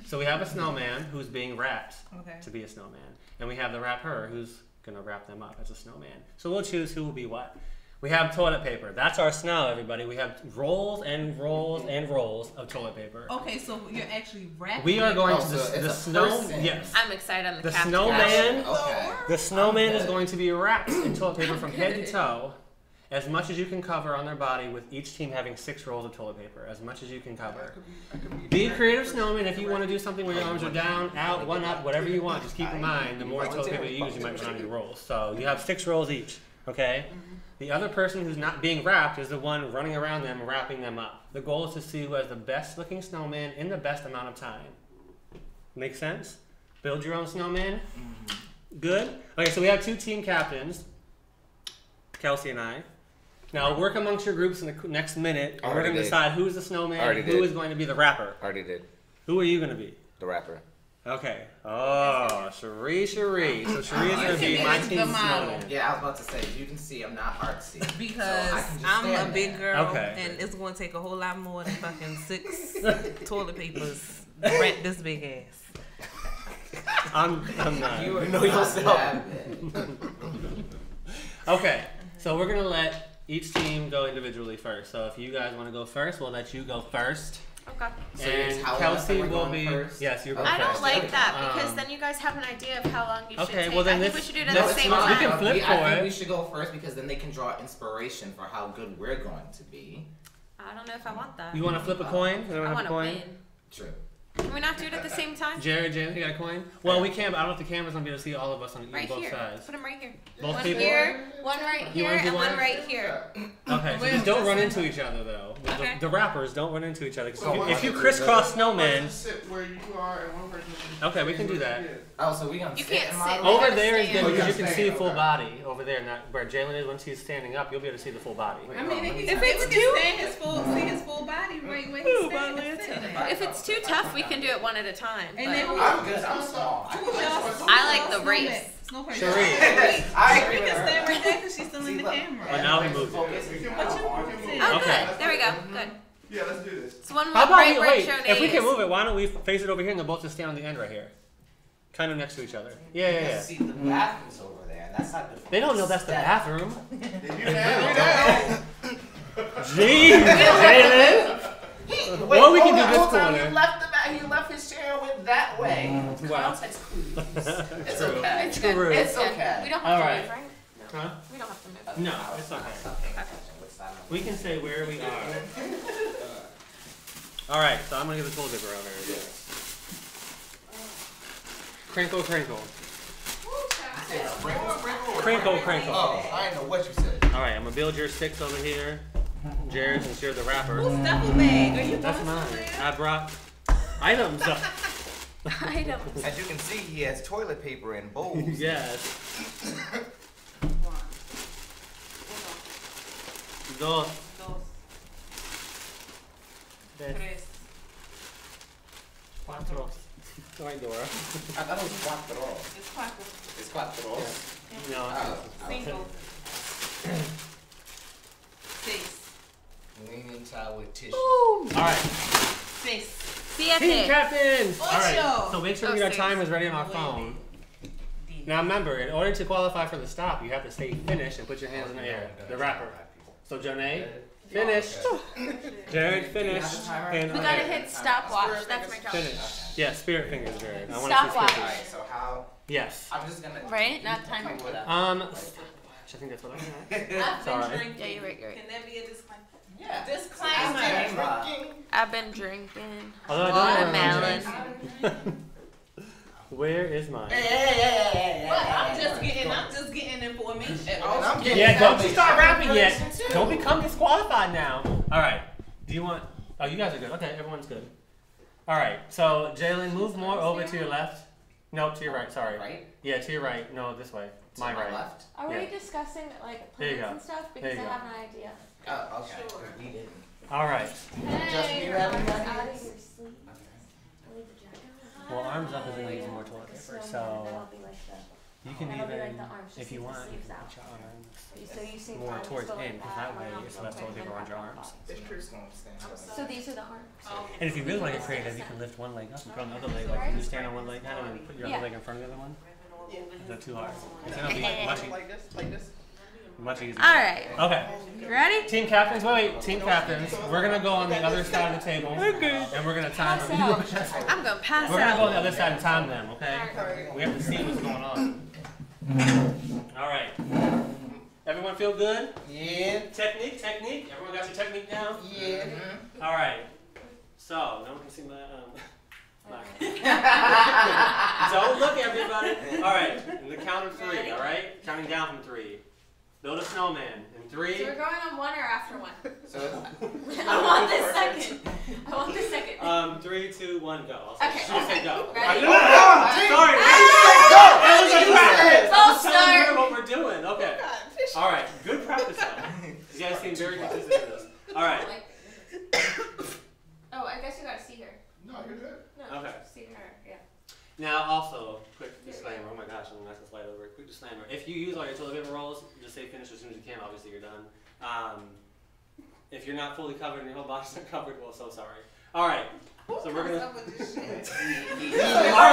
So we have a snowman who's being wrapped Okay. to be a snowman, and we have the wrapper who's gonna wrap them up as a snowman. So we'll choose who will be what. We have toilet paper. That's our snow, everybody. We have rolls and rolls and rolls of toilet paper. Okay, so you're actually wrapping. We are going Oh, to so it's the a snow. person. Yes. I'm excited. I'm the The captain. snowman. Okay. The snowman is going to be wrapped in toilet paper from head to toe, as much as you can cover on their body, with each team having 6 rolls of toilet paper, as much as you can cover. Be a creative snowman. If you want to do something where your arms are down, out, one up, whatever you want, just keep in mind, the more toilet paper you use, you might run out of your rolls. So you have 6 rolls each, okay? The other person who's not being wrapped is the one running around them, wrapping them up. The goal is to see who has the best looking snowman in the best amount of time. Make sense? Build your own snowman. Good? Okay, so we have 2 team captains, Kelsey and I. Now work amongst your groups in the next minute, and we're Already going to did. decide who's the snowman Already and who did. is going to be the rapper. Already did. Who are you going to be? The rapper. Okay. Oh, Cherie. So Cherie is going to be my The team's model. snowman. Yeah, I was about to say, you can see I'm not artsy. Because So I can just I'm stand a big there. girl, Okay. and it's going to take a whole lot more than fucking 6 toilet papers to rent this big ass. I'm not. You know know yourself. yourself. Okay, so we're gonna let each team go individually first. So if you guys want to go first, we'll let you go first. Okay. So it's And how long Kelsey we're will going be. first? Yes, you're going I first. don't like that because Um, then you guys have an idea of how long you should okay, take. well then I think we let's- should do it at let's- the same we time. can flip I for think it. we should go first because then they can draw inspiration for how good we're going to be. I don't know if I want that. You want to flip a coin? You I want want a to coin? win. True. Can we not do it at the same time? Jared, you got a coin? Well, we can, but I don't know if the camera's gonna be able to see all of us on Right both here. sides. Put them right here. Both One people? here, one right You here, wanna do and one one? right here. Okay, so just don't run into each other though. Okay. The rappers don't run into each other. 'Cause So if you crisscross snowmen, One sit where you are and one person. okay, we can do that. Oh, so we gonna You sit can't in sit. my They Over gotta there is stand. good because you Okay. can see full Okay. body over there, not where Jalen is. Once he's standing up, you'll be able to see the full body. I mean, If it's too- see his full body right where Ooh, he's body standing. If it's too tough, we can do it one at a time. And but- then I'm good. I'm small. I like the race. Cherie. I Cherie agree can with stand her. right there because she's still in the But camera. now he moved it. Focus. We can But move. you- We can move. Oh, Okay. good. There we go. Good. Yeah, let's do this. So one How with about right we where wait? show If we can names. move it, why don't we face it over here and they'll both just stand on the end right here, kind of next to each other? Yeah, yeah, yeah. See the bathrooms over there. That's not the. They don't know that's the bathroom. You have. Jeez, Jalen. Well, we can do this corner. He left the back. He left his chair and went that way. Wow. Context clues. It's okay. It's good. True. It's good. okay. We don't have All to right. move, right? No. Huh? We don't have to move. No, it's okay. We can say where we are. All right, so I'm gonna give a tool dipper over here. Crinkle, crinkle. Crinkle, crinkle. Oh, I didn't know what you said. All right, I'm gonna build your sticks over here. Jared, since you're the rapper. Whose duffel bag? Are you That's going mine. somewhere? I brought items. Items. As you can see, he has toilet paper and bowls. Yes. Dos. Tres. Cuatro. All right, Dora. I thought it was cuatro. It's quattro. It's cuatro. No. Oh, Cinco. Seis. Leaning towel with tissue. All right. Seis. Team Siete. captains. All right. Ocho. So make sure we get our timers ready on our phone. Now remember, in order to qualify for the stop, you have to say finish and put your hands in the air. The rapper. So Janae, finish. Jared, finish. And We gotta hit stopwatch. That's my job. finish. Yeah, spirit fingers, Jared. I want to see Stopwatch. spirit Alright, fingers. so how? Yes. I'm just gonna. Right? Not timer. I think that's what I got. Sorry. Yeah, you're right. You're right. Can that be a disclaimer? Yeah. Disclaimer. I've been drinking Although I don't watermelon. know. Where is mine? What? I'm just getting information. I'm getting Yeah, don't you information. start rapping yet. Don't become disqualified now. All right. Do you want? Oh, you guys are good. Okay, everyone's good. All right. So Jalen, move more over to your left. No, to your right. Sorry. Right? Yeah, to your right. No, this way. My To right. left? Are Yeah. we discussing like There you plans go. and stuff? There Because you I go. have an idea. Oh, okay. 'Cause we didn't. All right. Hey, me rapping arms that? out of your sleeves. Leave the jacket on. Well, arms up is gonna use more toilet paper, so That'll be like you can That'll be like even, the arms, just if you leave the want, you sleeves can out. put your arms so you see more arms towards go like in, because that way arms it's go less like toilet paper that. around your arms. It's true. It's gonna stand. So these are the arms. And if you really want to get creative, you can lift one leg up and put on the other leg. Like you stand on one leg, kind of, and put your other Yeah. leg in front of the other one. Is that too hard? It's gonna be much, Like this, like this. much easier. All right. Okay. You ready? Team captains, wait, team captains. We're gonna go on the other side of the table, and we're gonna time Pass them. out. I'm gonna pass We're gonna go on the out. other side and time them, okay? We have to see what's going on. All right. Everyone feel good? Yeah. Technique. Everyone got your technique down? Yeah. All right. So, no one can see my Don't look, everybody. All right. In the count of 3. All right. Counting down from 3. Build a snowman. In 3. So we're going on one or after one? So I want the second. I want the second. 3, 2, 1, go. Okay. She'll say go. Ready? Sorry. That was a practice. False I'm just telling start. her what we're doing. Okay. All right. Good practice, though. You guys being very consistent in this. All right. Oh, I guess you gotta see her. No, you're good. No, Okay. see her. Yeah. Now, also, quick disclaimer. Oh my gosh, I'm gonna have to slide over. Quick disclaimer. If you use all your toilet paper rolls, just say finish as soon as you can. Obviously, you're done. If you're not fully covered and your whole body's not covered, well, so sorry. All right. So we're gonna. All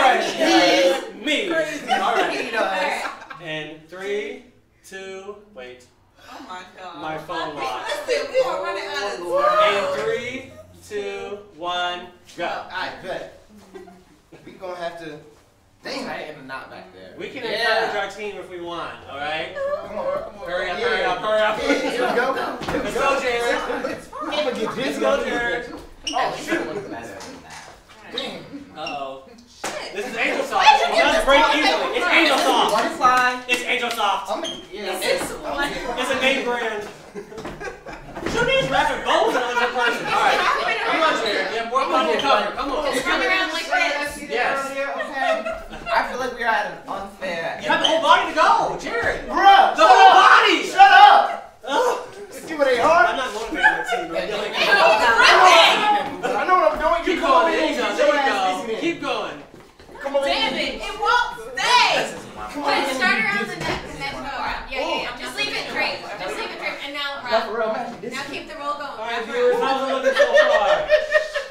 right. Me. All right. And 3, 2, wait. Oh my God. My phone locked. We're running out of time. And 3, 2, 1, go. Alright, bet. We gonna have to. Dang, I ain't in the knot back there. We can encourage our team if we want, alright? Come on. Hurry up, hurry up, hurry up. Here we go. Let's go, Jared. I'm gonna get Let's busy. go, Jared. Oh, shit. Dang. Uh-oh. This is Angel Soft. It does break easily. It's Angel Soft. One slide. It's Angel Soft. It's a name brand. Who needs rapping bones in another person? Alright. Come on, Jared. Yeah, more body cover. Come on. Just run around like this. Yes. I feel like we are at an unfair. You have the whole body to go, Jared. Bruh! The whole body! Shut up! Ugh. See what they hard? I'm not motivating my team, bro. I know what I'm doing. Keep You come over going, here. Angel. Get There your you ass go. busy, man. Keep going. Come over Damn here. it! It won't stay. Come Wait, on. start around the neck and then go around. Yeah. Just leave it draped. Just leave it draped. And now Not for run. real, man. This Now keep the roll going. Alright, Wrap viewers, around. how's it looking so far?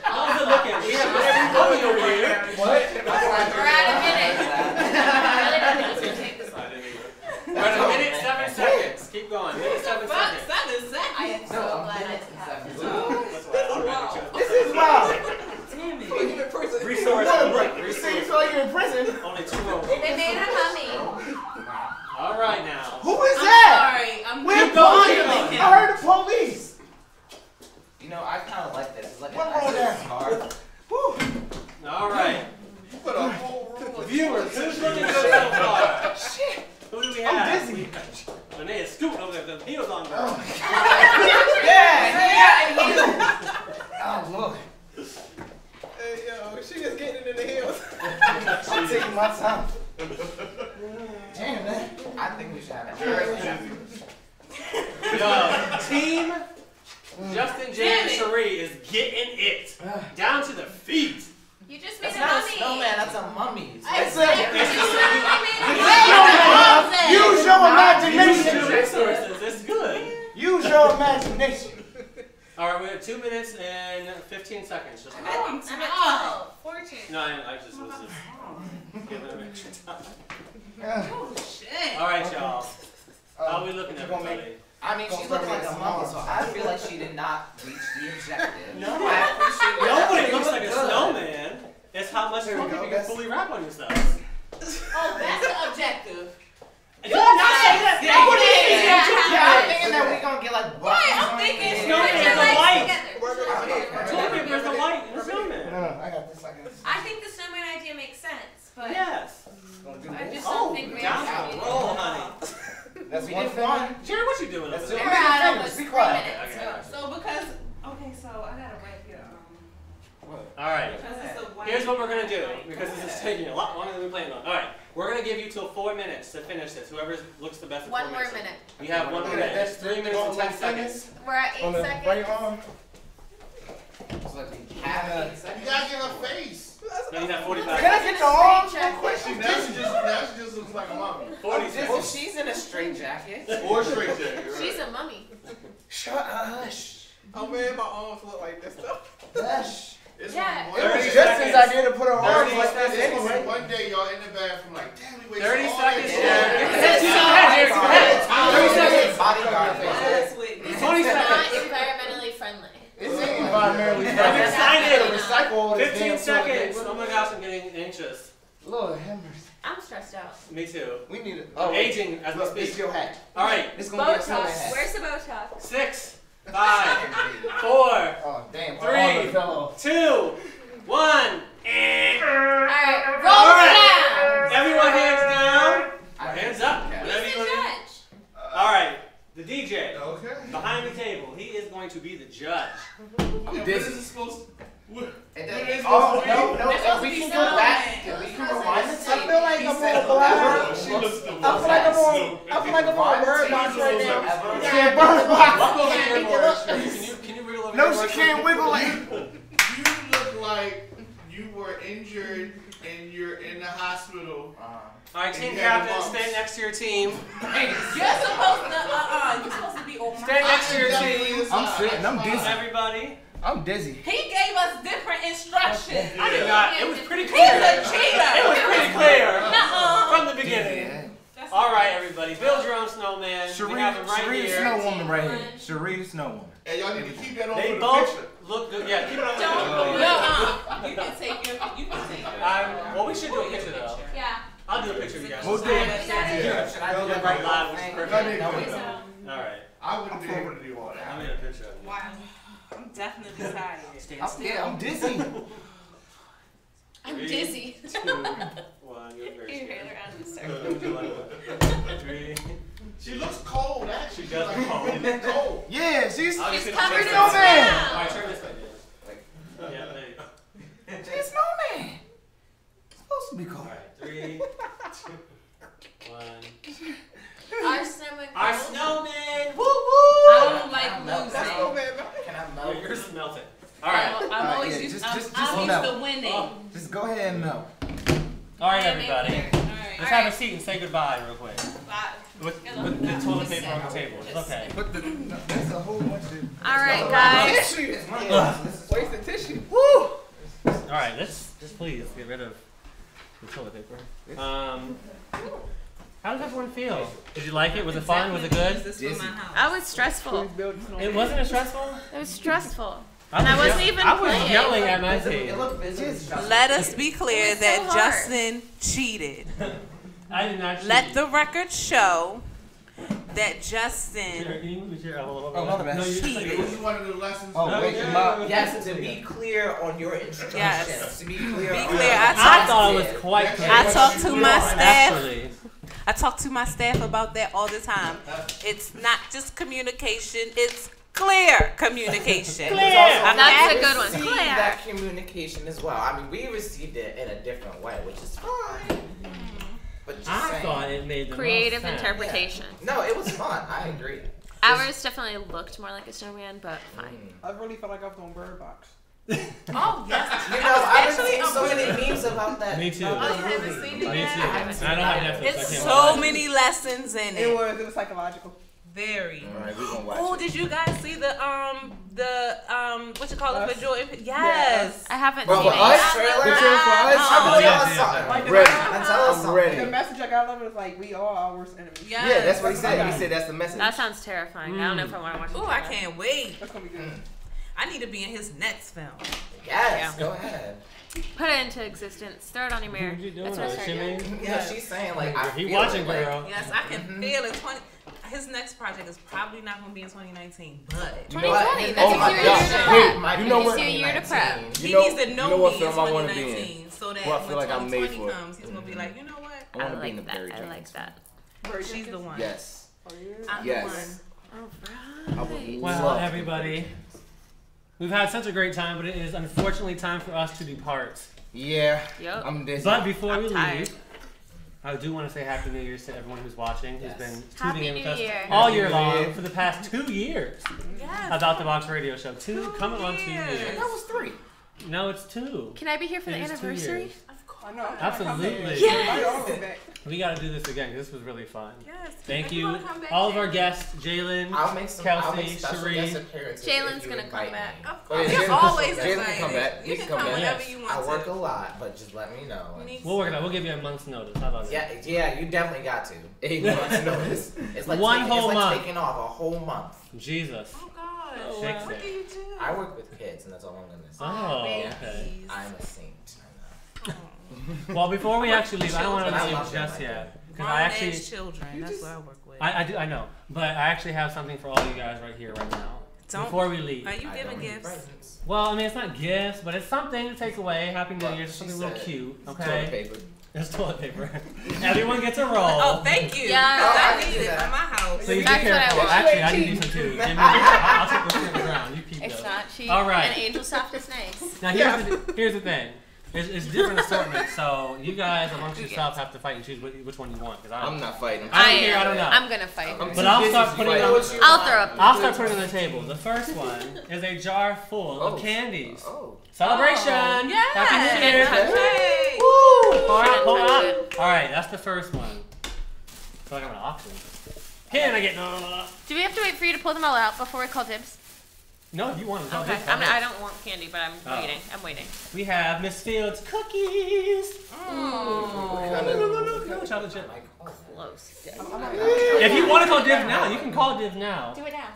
How's it looking? We have every going over here. What? We're at a minute. I really don't think it's gonna take this long. We're at a minute, 7 seconds. Keep going. Minute, 7 Fuck, seconds. 7 seconds. I am so glad I didn't have this. That's why I'm ready to This is wild. Damn it. Resource. You say you feel like you're in prison. Only 2 more. They made a mummy. Alright now. Who is I'm that? sorry. I'm We're Keep going, blind. keep going. I heard the police. You know, I kind of like this. It's like One a roll nice down. hard. Whew. Alright. Put a whole room. Viewers, who's looking good so far? Shit. Who do we I'm have? dizzy. Linnea is scooting over there. The heels on her. Oh, Lord. Hey, yo, she just getting in the heels. I'm taking my time. Damn, man. I think we should have a Yo, team Justin, Jay, and Damn it. Cherie is getting it. Down to the feet. You just made That's a not a mummy. snowman, that's a mummy. It's Wait, Use your Use your imagination. resources. It's good. Use your imagination. Alright, we're at 2 minutes and 15 seconds. Just I'm tired. 14. no, I just was just giving them extra time. Oh, shit. Alright, y'all. How are we looking, everybody? I mean, she looked like a mummy, so I feel like she did not reach the objective. No. I appreciate it. Nobody looks like a Good. snowman. It's how much There we fun go, you can guys. fully wrap on yourself. Oh, that's the objective. You did not say that. Nobody is Yeah, I'm thinking that we're gonna get like Right, I'm thinking Snowman Put is your a legs light. together. Toilet paper is a light in a snowman. No, I got this. I think the snowman idea makes sense, but Yes. I just Oh, don't think we down have the to. roll, honey. That's We one did thing. one. Jared, what you doing That's over it. there? We're at Be almost 3 quiet. minutes. Okay, okay. So because, okay, so I gotta write here. Alright. Because it's a white. Here's what we're gonna do, because this is taking a lot longer than we planned on. Alright, we're gonna give you till 4 minutes to finish this. Whoever looks the best at 4 One more minutes. minute. You have 1 minute. That's It's 3 minutes and 10 seconds. We're at 8 On the seconds. right arm. It's like we have 8 You seconds. gotta get her face. No, you have 45 Can I seconds. get the arm? Check. Now she just looks like a mommy. 40 Well, seconds. she's in a straight jacket. Or straight jacket. Right. She's a mummy. Shut up. Hush. Oh man, my arms look like this stuff. Hush. It's Yeah. one It was 30 day- Justin's seconds. idea to put her arms 30 like this seconds. anyway. One day y'all in the bathroom like, damn, we wasted 30 all seconds, this Jared. time. Go ahead, Jared. Go ahead. 30 seconds. Bodyguard face. That's with me. 20 It's not seconds. environmentally friendly. It's environmentally I'm friendly. excited. You gotta recycle all this 15 damn seconds. toilet Oh my gosh, I'm getting anxious. paper. Lord have mercy. I'm stressed out. Me too. We need it. I'm aging as we Look, this is speak. your hat. Alright, This is gonna be a snowman Botox. hat. Where's the Botox? 6, 5, 4, Oh damn. My 3, arm fell off. 2, 1. Alright, roll Alright. down. Everyone hands down. I Hands up. Yeah. Whatever Who's you the want. judge? Alright, the DJ. Okay. Behind the table, he is going to be the judge. What This- is it supposed to? What? It What is doesn't. this Oh, supposed to no, be? no. If we can go back, if we can rewind the tape. I feel like he I'm said more black. elaborate. She looks the I feel like I'm on. I feel looking like I'm on a bird box right now. Yeah, bird box. Can you wiggle over No, here she for a can't second? wiggle like. You look like you were injured and you're in the hospital. All right, team You had the captain, bumps. stand next to your team. You're supposed to, you're supposed to be on my Stand next to your Definitely team. is I'm not. sitting, I'm That's dizzy. fine. Everybody. I'm dizzy. He gave us different instructions. I did not. It was pretty He's clear. a cheater. It was pretty clear Nuh-uh. from the beginning. All right, everybody, build your own snowman. We have them right Cherie the here. Snow Woman right here. Cherie the Snow Woman. And y'all need to keep that on They for the both picture. look good. Yeah, keep it on. You can take your. Well, we should do a picture though. Yeah. I'll do a picture of you guys. We'll do it. Yeah. Should I do it right Live, now? perfect. Y'all need to No, do it's it. not. All right. I wouldn't be able to do all I that. made a picture of you. Wow. I'm definitely tired. Yeah, I'm dizzy. I'm Three, dizzy. 2, 1. You're very You're scared. around in a circle. 3. She looks cold, actually. She does Like, look cold. really cold. Yeah, she's I'll She's just covered fix in that. snowman. All right, turn this way. Yeah, there you go. she's a snowman. It's supposed to be All cold. right, 3, 2, 1. Our snowman. Our snowman! Woo woo! I don't like That's losing. no man. Can I melt? Yours is melting. All right. I'm always yeah, used. just I'm melt. used to winning. Oh. Just go ahead and melt. All right, everybody. All right. Let's have a seat and say goodbye real quick. With the toilet paper on the table. It's okay. But there's a whole bunch of. All right, guys. It's my Ugh. Waste of tissue. Woo! All right, let's just please get rid of the toilet paper. How does everyone feel? Did you like it? Was it fun? Was it good? This is for my house. That was stressful. It wasn't as stressful. It was stressful. And I wasn't even I was playing. yelling at my It team. looked visibly Let us be clear It was that so hard. Justin cheated. I did not cheat. Let the record show that Can Justin. you move your elbow a little bit? Oh, my bad. No, you Cheated. This is one of the lessons. Oh, No, wait, yeah. my. Yes, to be clear on your instructions. Yes. To be clear. Be on clear, your I thought it was quite I clear. I talk to my staff. Actually. I talk to my staff about that all the time. It's not just communication, it's clear communication. Clear. That's a Okay? good one. received Clear. that communication as well. I mean, we received it in a different way, which is fine. But just I saying. thought it made the Creative most sense. interpretation. No, it was fun. I agree. Ours definitely looked more like a snowman, but fine. I really felt like I was on Bird Box. Oh, yes. You know, I've been Actually, seeing so I'm many memes about that. Me too. about Oh, that you haven't movie. seen Me it too. yet? I haven't seen I don't it have either. Netflix. I It's can't so watch it. many lessons in It was psychological. Very. Alright, we're gonna watch Oh, it. did you guys see the what you call it Us? for Jordan? Yes. I haven't Bro, seen for it. us, trailer? The trailer for us? I'm gonna tell us Yeah. something. Like I'm ready. And tell us I'm something. ready. The message I got of it is like, we are our worst enemies. Yes. Yeah, that's what he said. Okay. He said that's the message. That sounds terrifying. I don't know if I want to watch it. Oh, I can't wait. That's gonna be good. I need to be in his next film. Yes, go ahead. Put it into existence. Throw it on your mirror. What you doing? That's what I started doing. Shimmy? Yeah, she's saying like I He feel watching, it, like, girl. Yes, I can feel it. His next project is probably not going to be in 2019, but You know what? 2020. Oh That's my a year God. to prep. Wait, you know It's what? your year to prep. he You know- needs to you know, know what me film in I wanna be in? 2019 so that Who I feel when like I'm made 2020 for. comes, he's going to be like, you know what? I I want to be in like the that. Barry I Jenkins. like that. Very She's the good. one. Yes. Oh, yeah. I'm Yes. the one. I would Well, love to. everybody, we've had such a great time, but it is unfortunately time for us to depart. Yeah. Yup. I'm dizzy. But before I'm we tired. leave, I do want to say Happy New Year's to everyone who's watching, who's Yes. been Happy tuning in with New us Year. all Happy year New long Year. for the past 2 years. Yes. About the Box Radio Show. Coming on 2 years. years. That was 3. No, it's 2. Can I be here for the It is 2 anniversary? years. Of course. I know. I'm Absolutely. Invite all of them back. We got to do this again. This was really fun. Yes. Thank If you, wanna come back, all of our Jalen. guests, Jalen, I'll make some. I'll Kelsey, make special Cherie. guest appearances. Jalen's if you gonna come invite back. me. Of Oh, course. yeah, You're Jalen can- always Jalen can invited. come back. You He can can come come back. whenever Yes. you want I to. work a lot, but just let me know. Me We'll work it too. out. We'll give you a month's notice. How about that? Yeah, you definitely got to. 8 months notice. It's like One taking, whole it's like month. taking off a whole month. Jesus. Oh, God. Oh, What wow. do you do? I work with kids, and that's all I'm gonna say. Oh, babies. okay. I'm a saint. I know. Oh. Well, before we actually leave, I don't want But I to leave love them just like yet. Because Grown I actually, age children. That's what I work with. I know. But I actually have something for all you guys right here, right now. Don't- Before we leave. Are you I giving don't need gifts? presents. Well, I mean, it's not gifts, but it's something to take away. Happy New Well, Year. Just she something a little said cute. Toilet Okay? paper. It's toilet paper. Everyone gets a roll. Oh, thank you. Yeah. Because Oh, I I can need do it that. for my house. Please be That's what I careful. want. Actually, I need you some too. Give me I'll take those to the ground. You keep It's those. not cheap. All right. And Angel Soft is nice. Now, here's the thing. It's different assortments, so you guys amongst yourselves have to fight and choose which one you want. Cause I'm not fighting. I don't care. I don't know. I'm gonna fight. But I'll start putting on. I'll throw up. I'll start putting on the table. The first one is a jar full of candies. Oh. Celebration! Yeah. Happy New Year! Hey. Woo! Pour out, pour Touch out. it. All right, that's the first one. I feel like I'm at an auction. Can I get no? Do we have to wait for you to pull them all out before we call dibs? No, if you want to. Okay. I don't want candy, but I'm waiting. I'm waiting. We have Miss Fields cookies. Kinda- Chocolate chip. Close. If you want to call dibs now, you can call dibs now. Do it now.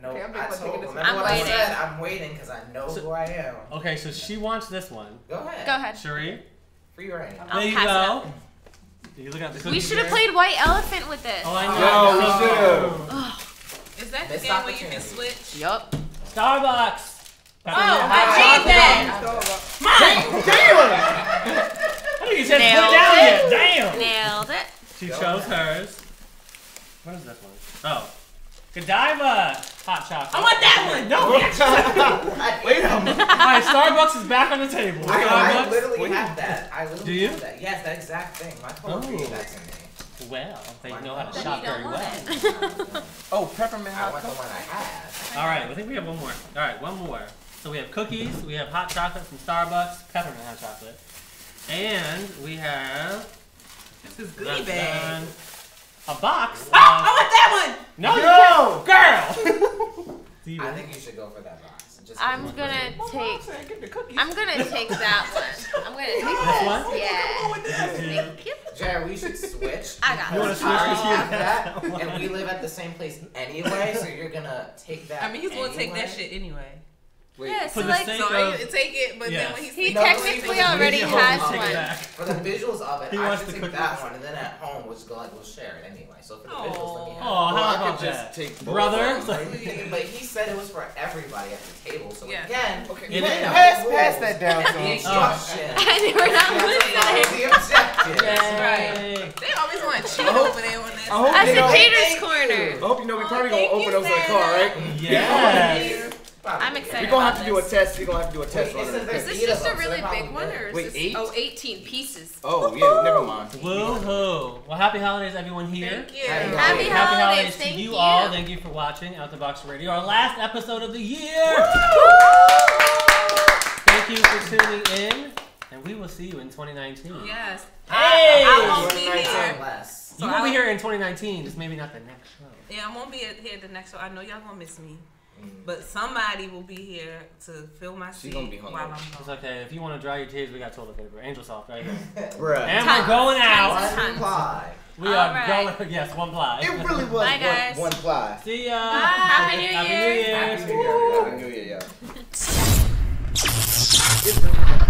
No, Okay, I'm I taking told. this- Remember I'm what waiting. I said? I'm waiting because I know who I am. Okay, so she wants this one. Go ahead. Go ahead. Cherie, Free reign. I'll there you pass it go. up. You look at the cookies. We should have here. played White Elephant with this. Oh, I Yo, know. we should've. Is that the Missed game where you can opportunity. switch? Yup. Starbucks. Oh, I need that. I think you said put it Nailed down it. yet. Damn. Nailed it. She chose hers. What is this one? Oh. Godiva hot chocolate. I want that one. No. Wait a minute. Alright, Starbucks is back on the table. I Starbucks. literally have that. I literally Do you? have that. Yes, that exact thing. My coworker gave that to me. Well, they know how to Then shop you don't very want well. it. Oh, peppermint I hot want the chocolate. one I have. Alright, I think we have one more. Alright, one more. So we have cookies, we have hot chocolate from Starbucks, peppermint hot chocolate. And we have This is goodie bag. a box. Oh, I want that one. No, Yo! girl! I think you should go for that box. Just I'm for the gonna flavor. take. I'm gonna take that one. I'm gonna take This one? Yeah. Thank you. Jared, we should switch. I got You wanna it. switch I with you? already have that, and we live at the same place anyway, so you're gonna take that. I mean, he's gonna take that anyway. shit anyway. Wait. Yeah, For so the like sake So of- I take it, but Yes. then when he he No, technically but already take has it Take it one. back. For the visuals of it, He I wants should the take that cookies. one, and then at home we'll just go like we'll share it anyway. So for the visuals, let me Oh, have how Well, I about could that? just take both Brother? of them. it. But he said it was for everybody at the table. So Yeah. again, Okay, It wait, is. pass that down to The him. instruction. And we're not listening. The objective. Yay. They always want to cheat over there on that. I hope That's you the know. caterer's corner. I hope you know we probably thank gonna open you, those in the car, right? Yes. I'm excited. We're gonna have about to do a this. test. We're gonna have to do a test Wait, on it says it. there's Is this eight just of a them, so really they're big probably one, good. or is Wait, this 8? 18 pieces? Oh yeah, never mind. Woohoo! Well, happy holidays, everyone here. Thank you. Happy Happy Happy holidays. holidays to Thank you you. all. Thank you for watching Out the Box Radio, our last episode of the year. Thank you for tuning in, and we will see you in 2019. Yes. Hey! I won't be 2019 here. less. You will be here in 2019, just maybe not the next show. Yeah, I won't be here at the next show. I know y'all gonna miss me. But somebody will be here to fill my seat gonna be while hungover. I'm It's gone. okay. If you want to dry your tears, we got toilet paper. Angel Soft right here. Bruh. And Tons. we're going out. Tons. One ply. We All are right. going. Yes, one ply. It really was Bye, guys. one ply. See ya. Happy New Happy Year. New Year. Happy New Year, everybody. Happy New Year, y'all.